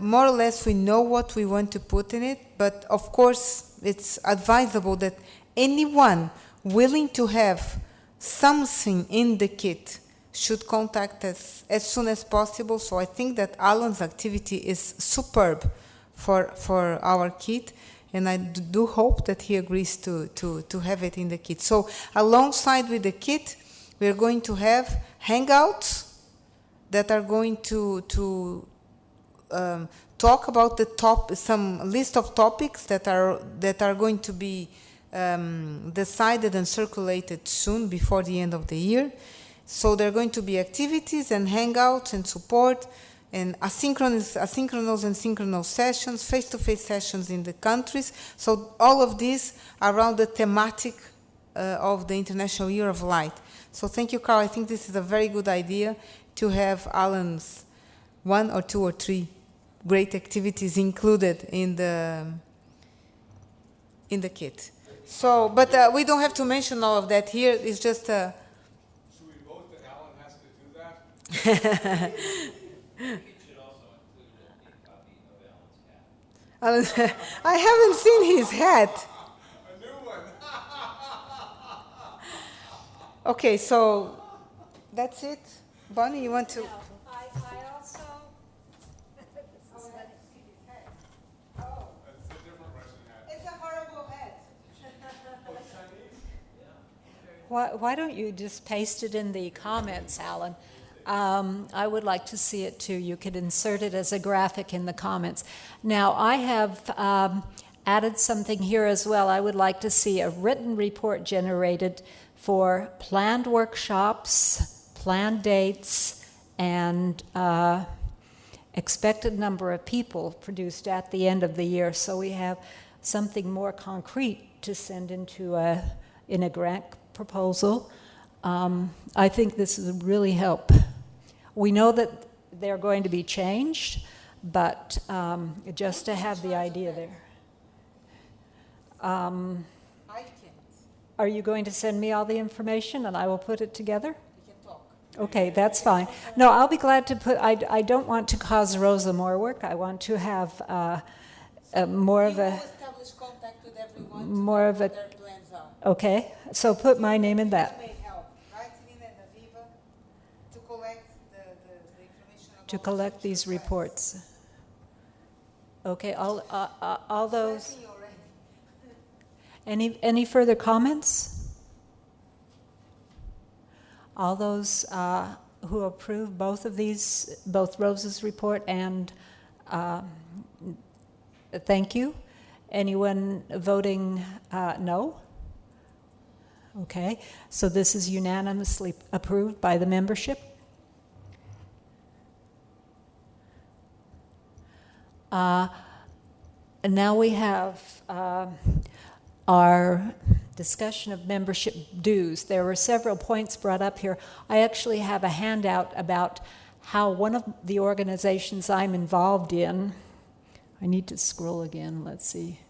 more or less, we know what we want to put in it, but of course, it's advisable that anyone willing to have something in the kit should contact us as soon as possible. So I think that Alan's activity is superb for our kit, and I do hope that he agrees to have it in the kit. So alongside with the kit, we're going to have hangouts that are going to talk about some list of topics that are going to be decided and circulated soon before the end of the year. So there are going to be activities and hangouts and support and asynchronous and synchronous sessions, face-to-face sessions in the countries. So all of these around the thematic of the International Year of Light. So thank you, Carl. I think this is a very good idea to have Alan's 1 or 2 or 3 great activities included in the kit. So, but we don't have to mention all of that here. It's just Should we vote that Alan has to do that? I haven't seen his hat. A new one. Okay, so that's it. Bonnie, you want to? I also. That's a different Russian hat. It's a horrible hat. Oh, Chinese? Why don't you just paste it in the comments, Alan? I would like to see it too. You could insert it as a graphic in the comments. Now, I have added something here as well. I would like to see a written report generated for planned workshops, planned dates, and expected number of people produced at the end of the year, so we have something more concrete to send in a grant proposal. I think this would really help. We know that they're going to be changed, but just to have the idea there. I can't. Are you going to send me all the information and I will put it together? We can talk. Okay, that's fine. No, I'll be glad to put, I don't want to cause Rosa more work. I want to have more of We a, will establish contact with everyone to more know of a- what their plans are. okay, so put my name in that. May help, right, Nina and Aviva, to collect the information about To collect future these plans. reports. Okay, all those, Sweating already. any further comments? All those who approve both of these, both Rose's report and thank you. Anyone voting no? Okay, so this is unanimously approved by the membership. And now we have our discussion of membership dues. There were several points brought up here. I actually have a handout about how one of the organizations I'm involved in, I need to scroll again, let's see.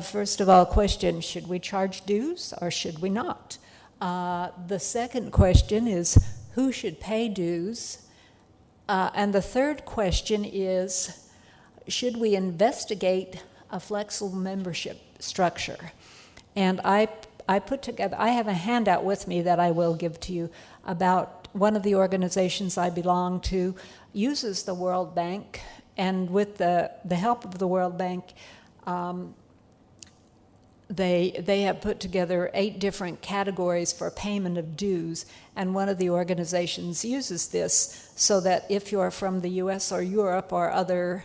First of all, question, should we charge dues or should we not? The second question is, who should pay dues? And the third question is, should we investigate a flexible membership structure? And I put together, I have a handout with me that I will give to you about one of the organizations I belong to uses the World Bank, and with the help of the World Bank, they have put together 8 different categories for payment of dues, and one of the organizations uses this so that if you're from the US or Europe or other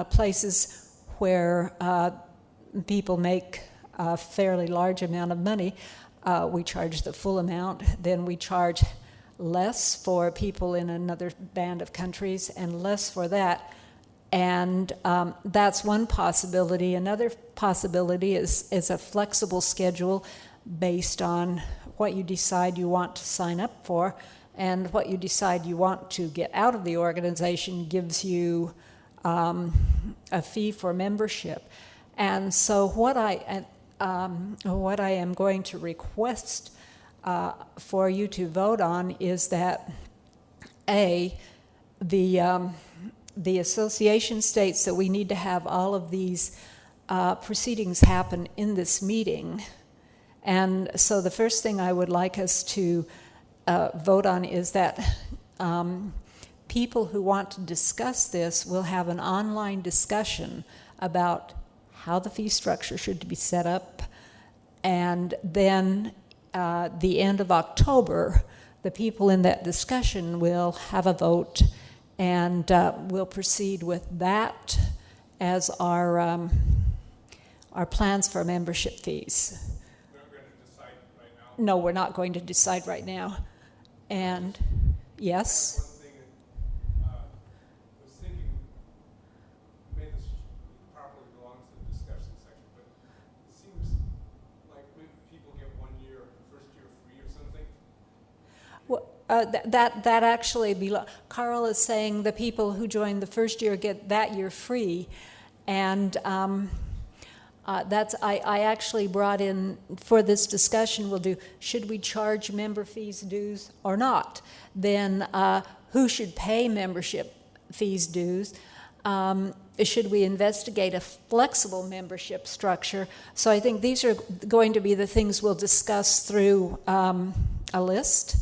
places where people make a fairly large amount of money, we charge the full amount. Then we charge less for people in another band of countries and less for that. And that's one possibility. Another possibility is a flexible schedule based on what you decide you want to sign up for, and what you decide you want to get out of the organization gives you a fee for membership. And so what I am going to request for you to vote on is that, A, the association states that we need to have all of these proceedings happen in this meeting. And so the first thing I would like us to vote on is that people who want to discuss this will have an online discussion about how the fee structure should be set up. And then the end of October, the people in that discussion will have a vote, and we'll proceed with that as our plans for membership fees. We're not going to decide right now. No, we're not going to decide right now. And, yes? One thing that I was thinking, maybe this properly belongs to the discussion section, but it seems like maybe people get 1 year, the first year free or something. Well, that actually, Carl is saying the people who join the first year get that year free. And I actually brought in, for this discussion, we'll do, should we charge member fees, dues, or not? Then who should pay membership fees, dues? Should we investigate a flexible membership structure? So I think these are going to be the things we'll discuss through a list,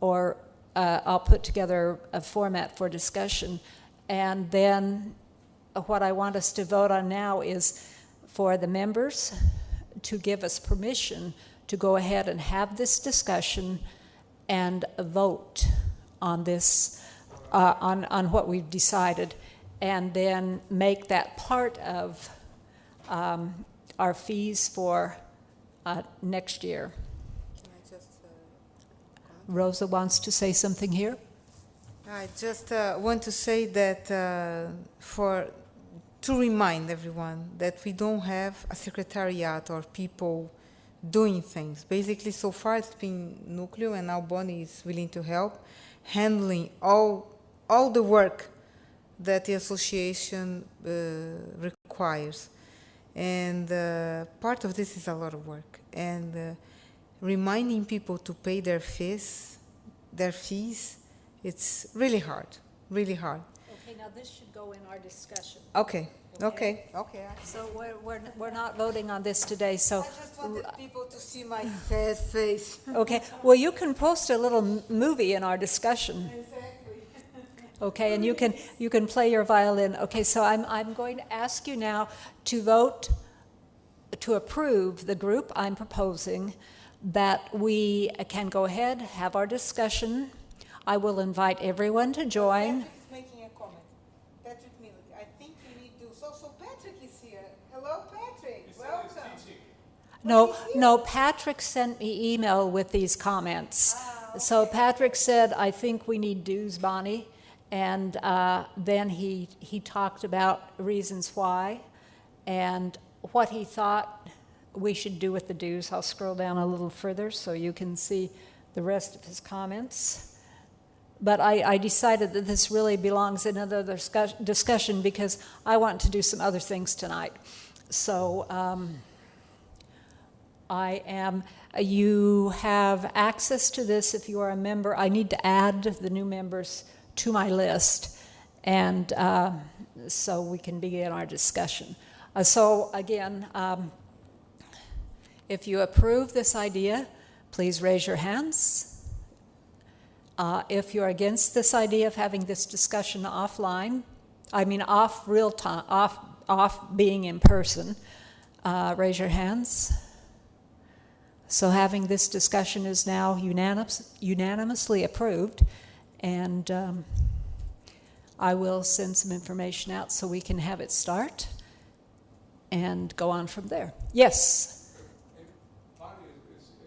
or I'll put together a format for discussion. And then what I want us to vote on now is for the members to give us permission to go ahead and have this discussion and vote on this, on what we've decided, and then make that part of our fees for next year. Rosa wants to say something here. I just want to say that to remind everyone that we don't have a secretariat or people doing things. Basically, so far it's been Núcleo, and now Bonnie is willing to help, handling all the work that the association requires. And part of this is a lot of work. And reminding people to pay their fees, it's really hard, really hard. Okay, now this should go in our discussion. Okay. So we're not voting on this today, so. I just wanted people to see my sad face. Okay, well, you can post a little movie in our discussion. Exactly. Okay, and you can play your violin. Okay, so I'm going to ask you now to vote to approve the group I'm proposing, that we can go ahead, have our discussion. I will invite everyone to join. Patrick is making a comment. Patrick Miller, I think we need to. So Patrick is here. Hello, Patrick. Welcome. No, Patrick sent me email with these comments. Okay. So Patrick said, I think we need dues, Bonnie. And then he talked about reasons why and what he thought we should do with the dues. I'll scroll down a little further so you can see the rest of his comments. But I decided that this really belongs in another discussion because I want to do some other things tonight. So you have access to this if you are a member. I need to add the new members to my list, and so we can begin our discussion. So again, if you approve this idea, please raise your hands. If you're against this idea of having this discussion offline, I mean off real time, off being in person, raise your hands. So having this discussion is now unanimously approved, and I will send some information out so we can have it start and go on from there. Yes. And Bonnie,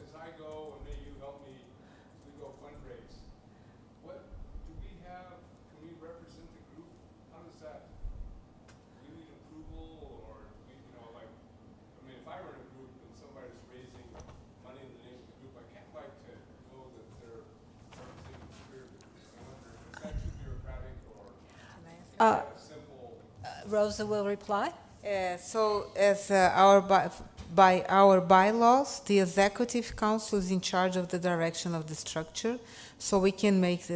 as I go, and maybe you help me as we go fundraise, what do we have? Can we represent the group? How does that? Do we need approval, or do we, if I were in a group and somebody's raising money in the name of the group, I can't like to know that they're representing the spirit of the group. I wonder, is that too bureaucratic, or is that a simple? Rosa will reply. So, as by our bylaws, the executive council is in charge of the direction of the structure, so we can make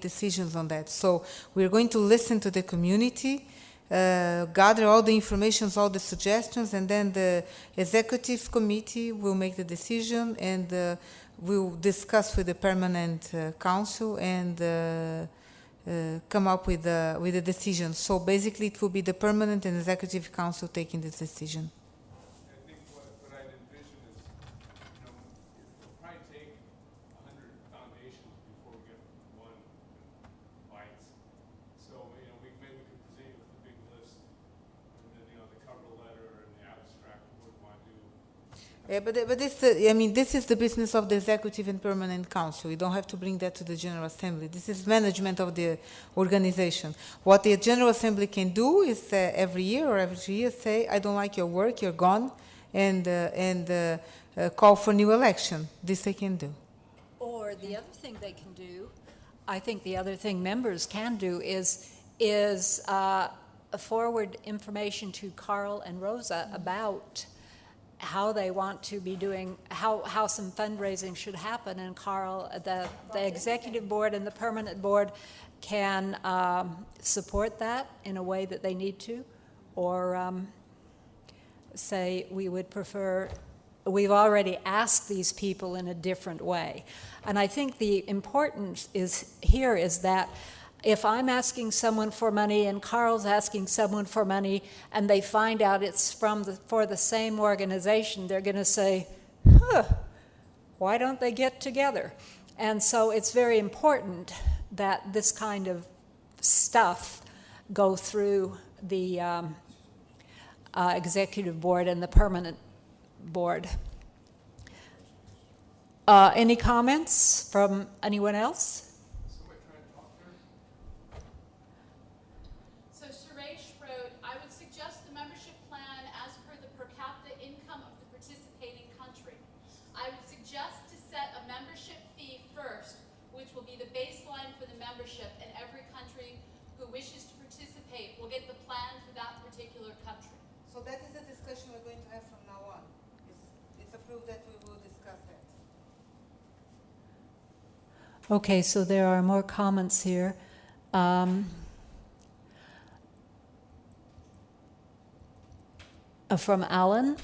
decisions on that. So, we're going to listen to the community, gather all the information, all the suggestions, and then the executive committee will make the decision, and we'll discuss with the permanent council and come up with a decision. So basically, it will be the permanent and executive council taking this decision. I think what I'd envision is, it'll probably take 100 foundations before we get one that bites. So, maybe we could present you with a big list, and then, the cover letter and the abstract, what we want to do. But this is the business of the executive and permanent council. You don't have to bring that to the General Assembly. This is management of the organization. What the General Assembly can do is every year or every 2 years say, I don't like your work, you're gone, and call for new election. This they can do. Or the other thing they can do, I think the other thing members can do is forward information to Carl and Rosa about how they want to be doing, how some fundraising should happen, and Carl, the executive board and the permanent board can support that in a way that they need to, or say we would prefer, we've already asked these people in a different way. And I think the importance here is that if I'm asking someone for money and Carl's asking someone for money and they find out it's for the same organization, they're going to say, why don't they get together? And so it's very important that this kind of stuff go through the executive board and the permanent board. Any comments from anyone else? And every country who wishes to participate will get the plan for that particular country. So that is the discussion we're going to have from now on. It's approved that we will discuss that. Okay, so there are more comments here. From Alan.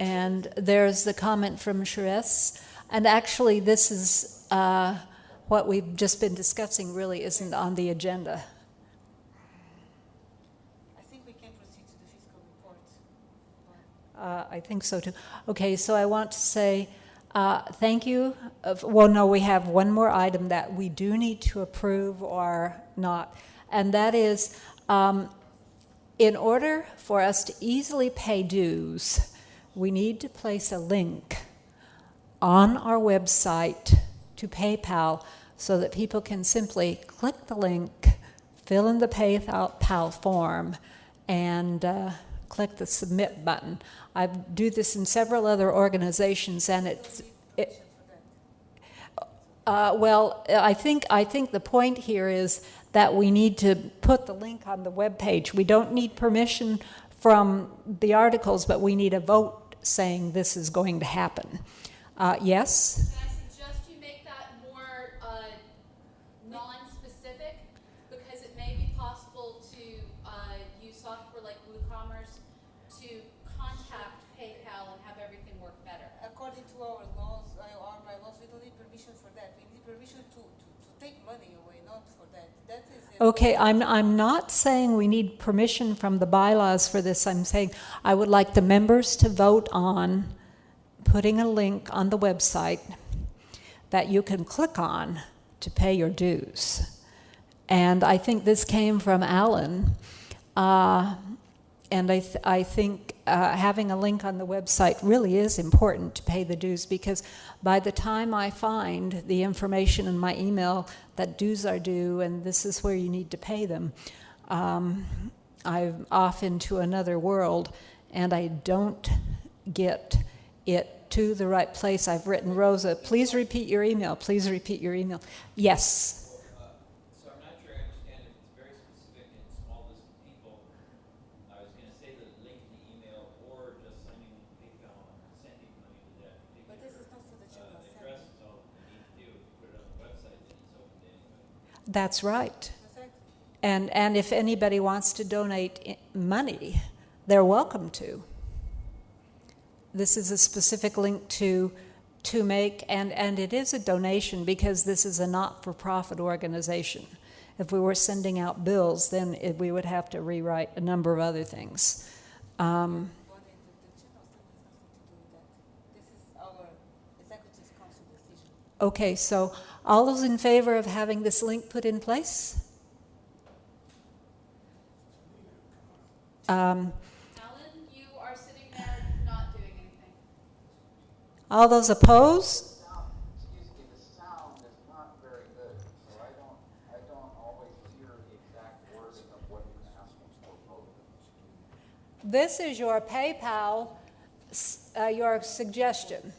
And there's the comment from Cheres. And actually, this is what we've just been discussing really isn't on the agenda. I think we can proceed to the fiscal report. I think so too. Okay, so I want to say thank you. Well, no, we have one more item that we do need to approve or not, and that is in order for us to easily pay dues, we need to place a link on our website to PayPal so that people can simply click the link, fill in the PayPal form, and click the submit button. I do this in several other organizations, and well, I think the point here is that we need to put the link on the web page. We don't need permission from the articles, but we need a vote saying this is going to happen. Yes? Can I suggest you make that more non-specific, because it may be possible to use software like WooCommerce to contact PayPal and have everything work better. According to our laws, our bylaws, we don't need permission for that. We need permission to take money away, not for that. That is Okay, I'm not saying we need permission from the bylaws for this. I'm saying I would like the members to vote on putting a link on the website that you can click on to pay your dues. And I think this came from Alan. And I think having a link on the website really is important to pay the dues, because by the time I find the information in my email that dues are due and this is where you need to pay them, I'm off into another world and I don't get it to the right place. I've written, Rosa, please repeat your email. Please repeat your email. Yes. So I'm not sure I understand if it's very specific and That's right. And if anybody wants to donate money, they're welcome to. This is a specific link to make, and it is a donation because this is a not-for-profit organization. If we were sending out bills, then we would have to rewrite a number of other things. Okay, so all those in favor of having this link put in place? Alan, you are sitting there not doing anything. All those opposed? Excuse me, the sound is not very good, so I don't always hear the exact wording of what you're asking for vote. This is your PayPal, your suggestion.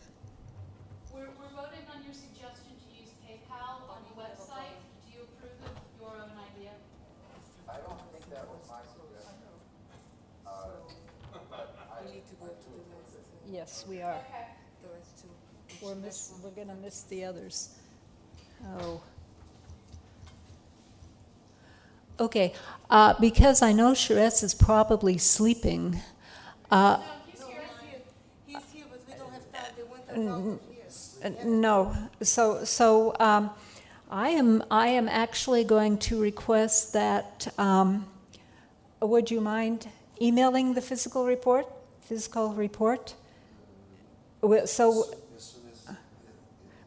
We're voting on your suggestion to use PayPal on the website. Do you approve of your own idea? I don't think that was my suggestion. But I need to go to the list. Yes, we are. Okay. We're gonna miss the others. Oh. Okay, because I know Sherez is probably sleeping. No, he's here. He's here, but we don't have time. They want us out of here. No, so I am actually going to request that, would you mind emailing the physical report?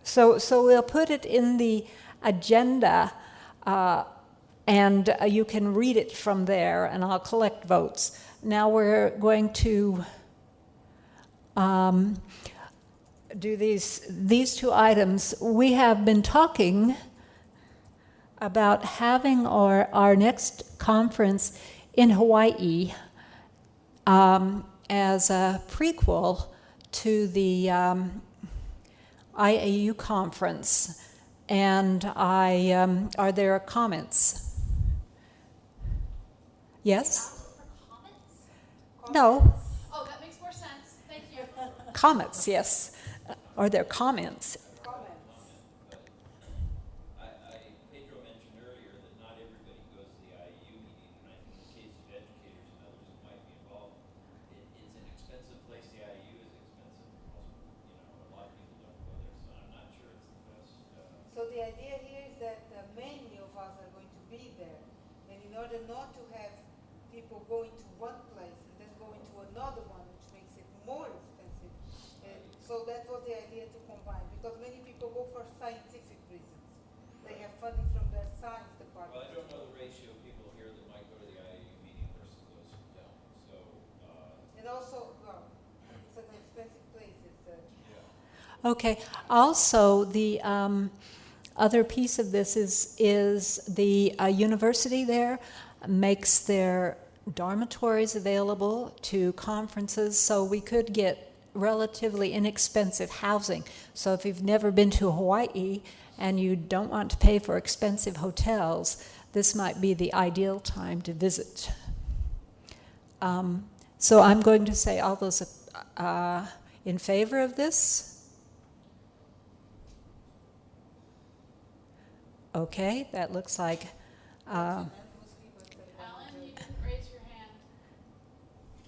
So we'll put it in the agenda, and you can read it from there, and I'll collect votes. Now we're going to do these two items. We have been talking about having our next conference in Hawaii as a prequel to the IAU conference. And are there comments? Yes? No. Oh, that makes more sense. Thank you. Comments, yes. Are there comments? Pedro mentioned earlier that not everybody goes to the IEU meeting, and I think in the case of educators and others who might be involved, it's an expensive place. The IEU is expensive. A lot of people don't go there, so I'm not sure it's the best. So the idea here is that many of us are going to be there, and in order not to have people going to one place and then going to another one, which makes it more expensive, so that was the idea to combine, because many people go for scientific reasons. They have funding from their science department. Well, I don't know the ratio of people here that might go to the IEU meeting versus those who don't. So, And also, well, it's an expensive place. yeah. Okay. Also, the other piece of this is the university there makes their dormitories available to conferences, so we could get relatively inexpensive housing. So if you've never been to Hawaii and you don't want to pay for expensive hotels, this might be the ideal time to visit. So I'm going to say all those in favor of this. Okay, that looks like Alan, you can raise your hand.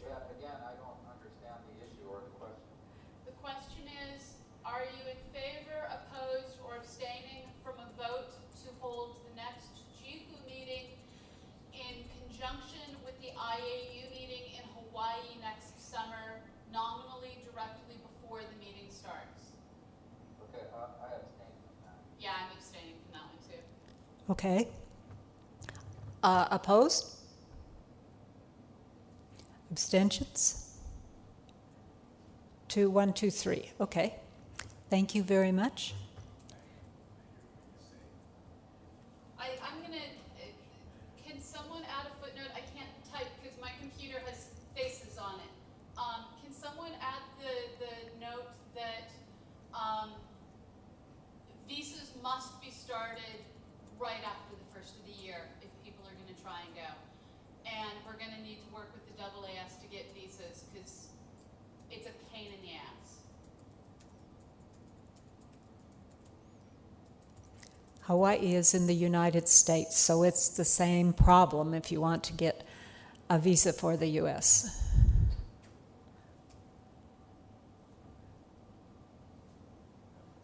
Yeah, again, I don't understand the issue or the question. The question is, are you in favor, opposed, or abstaining from a vote to hold the next JIHU meeting in conjunction with the IAU meeting in Hawaii next summer, nominally directly before the meeting starts? Okay, I abstain from that. Yeah, I'm abstaining from that one too. okay. Opposed? Abstentions? 2, 1, 2, 3. Okay. Thank you very much. I'm gonna, can someone add a footnote? I can't type because my computer has faces on it. Can someone add the note that visas must be started right after the first of the year if people are gonna try and go? And we're gonna need to work with the AAS to get visas because it's a pain in the ass. Hawaii is in the United States, so it's the same problem if you want to get a visa for the US. Is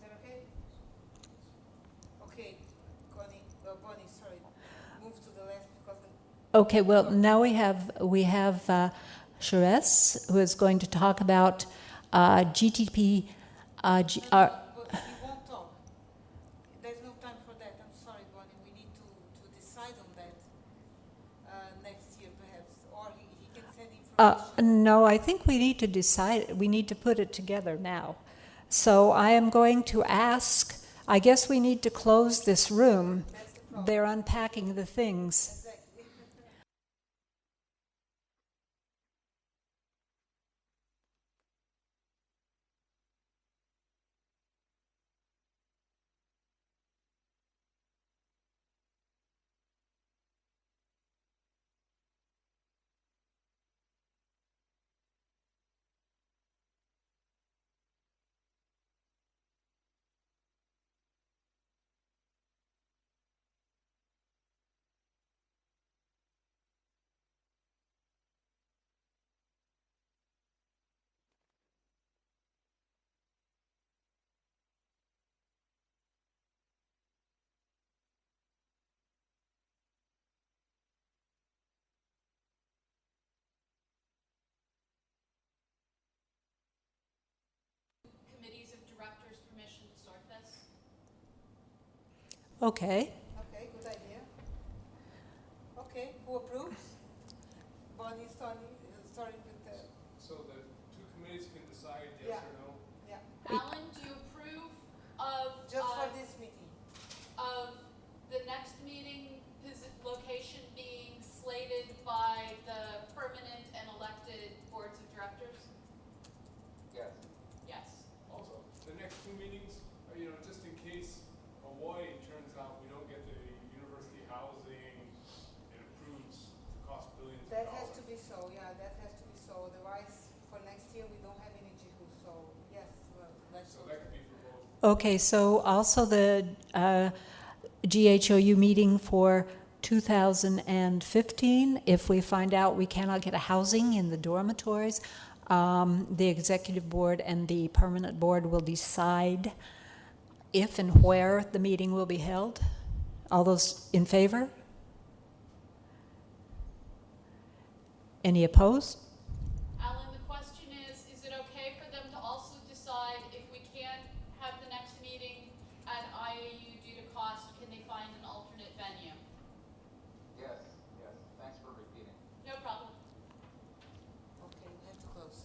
that okay? Okay, Bonnie, sorry. Move to the left because Okay, well, now we have Sherez, who is going to talk about GTP. but he won't talk. There's no time for that. I'm sorry, Bonnie. We need to decide on that next year, perhaps, or he can send information. No, I think we need to decide. We need to put it together now. So I am going to ask. I guess we need to close this room. That's the problem. They're unpacking the things. Exactly. Committees of directors permission to start this? Okay. Okay, good idea. Okay, who approves? Bonnie, starting with the, So the two committees can decide Yeah. yes or no? yeah, Alan, do you approve of, just for this meeting. of the next meeting, location being slated by the permanent and elected boards of directors? Yes. Yes. Also, the next two meetings, just in case Hawaii turns out we don't get the university housing, it approves to cost billions of That dollars. has to be so, yeah, that has to be so. Otherwise, for next year, we don't have any jihu, so yes, well, let's. So that could be for both. Okay, so also the GHOU meeting for 2015, if we find out we cannot get a housing in the dormitories, the executive board and the permanent board will decide if and where the meeting will be held. All those in favor? Any opposed? Alan, the question is it okay for them to also decide if we can't have the next meeting at IAU due to cost, can they find an alternate venue? Yes, yes. Thanks for repeating. No problem. Okay, we have to close.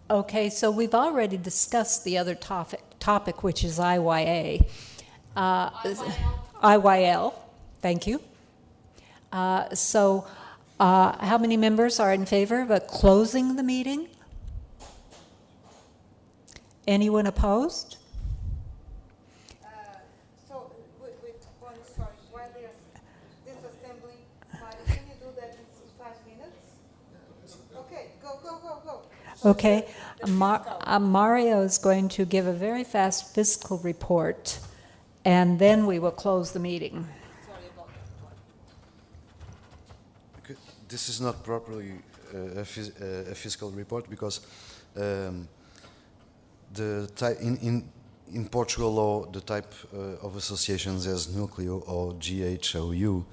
Okay, so we've already discussed the other topic, which is IYA. IYL. IYL, thank you. How many members are in favor of closing the meeting? Anyone opposed? So, wait, Bonnie, sorry, while there's this assembly, Mari, can you do that in 5 minutes? Okay, go. So Okay, the fiscal. Mario is going to give a very fast fiscal report, and then we will close the meeting. Sorry about that. This is not properly a fiscal report because in Portugal law, the type of associations as Nucleo or GHOU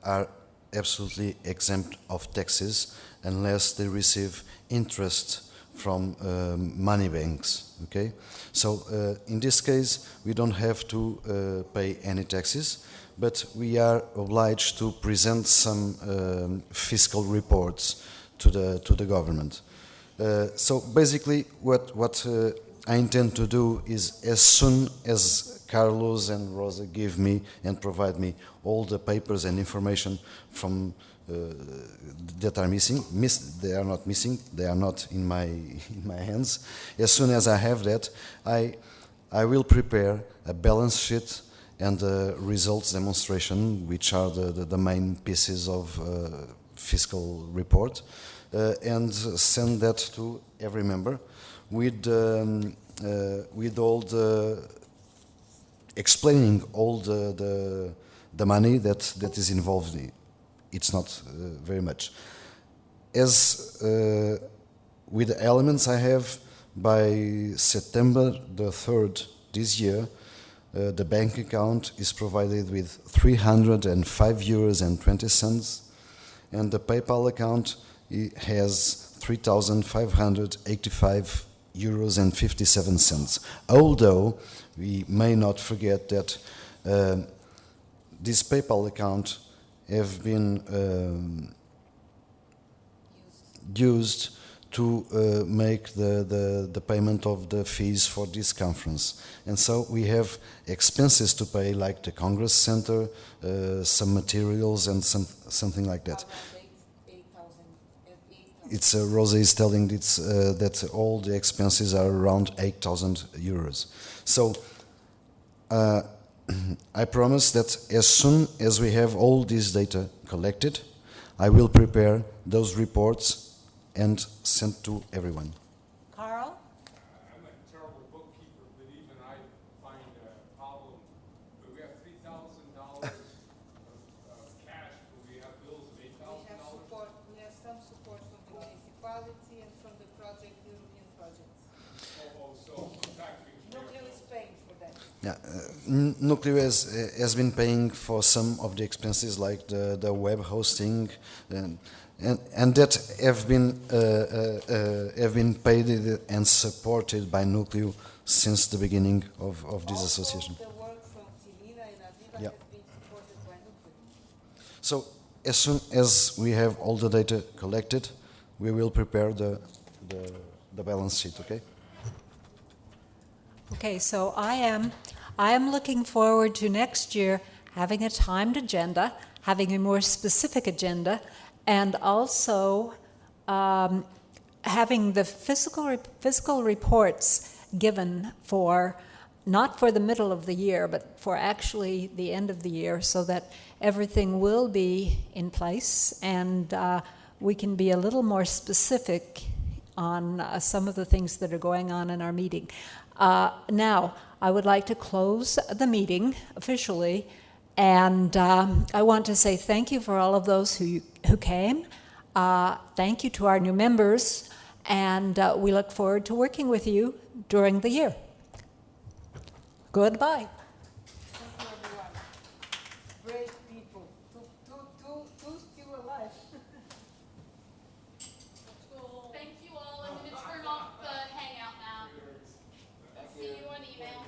are absolutely exempt of taxes unless they receive interest from money banks. Okay, so in this case, we don't have to pay any taxes, but we are obliged to present some fiscal reports to the government. So basically, what I intend to do is, as soon as Carlos and Rosa give me and provide me all the papers and information from that are missing, they are not missing, they are not in my hands. As soon as I have that, I will prepare a balance sheet and a results demonstration, which are the main pieces of fiscal report, and send that to every member with all the explaining all the money that is involved. It's not very much. As with the elements I have, by September the 3rd this year, the bank account is provided with 305 euros and 20 cents, and the PayPal account has 3,585 euros and 57 cents. Although we may not forget that this PayPal account have been used to make the payment of the fees for this conference. And so we have expenses to pay, like the Congress Center, some materials and something like that. It's Rosa is telling that all the expenses are around 8,000 euros. So I promise that as soon as we have all this data collected, I will prepare those reports and send to everyone. Carl? I'm a terrible bookkeeper, but even I find a problem. But we have $3,000 of cash, but we have bills of $8,000. We have some support from the municipality and from the project, European projects. So in fact, Nucleo is paying for that. Yeah, Nucleo has been paying for some of the expenses, like the web hosting, and that have been paid and supported by Nucleo since the beginning of this association. The work from Tilina and Aviva Yeah. has been supported by Nucleo. So as soon as we have all the data collected, we will prepare the balance sheet. Okay. Okay, so I am looking forward to next year having a timed agenda, having a more specific agenda, and also having the fiscal reports given for, not for the middle of the year, but for actually the end of the year, so that everything will be in place and we can be a little more specific on some of the things that are going on in our meeting. Now, I would like to close the meeting officially, and I want to say thank you for all of those who came. Thank you to our new members, and we look forward to working with you during the year. Goodbye.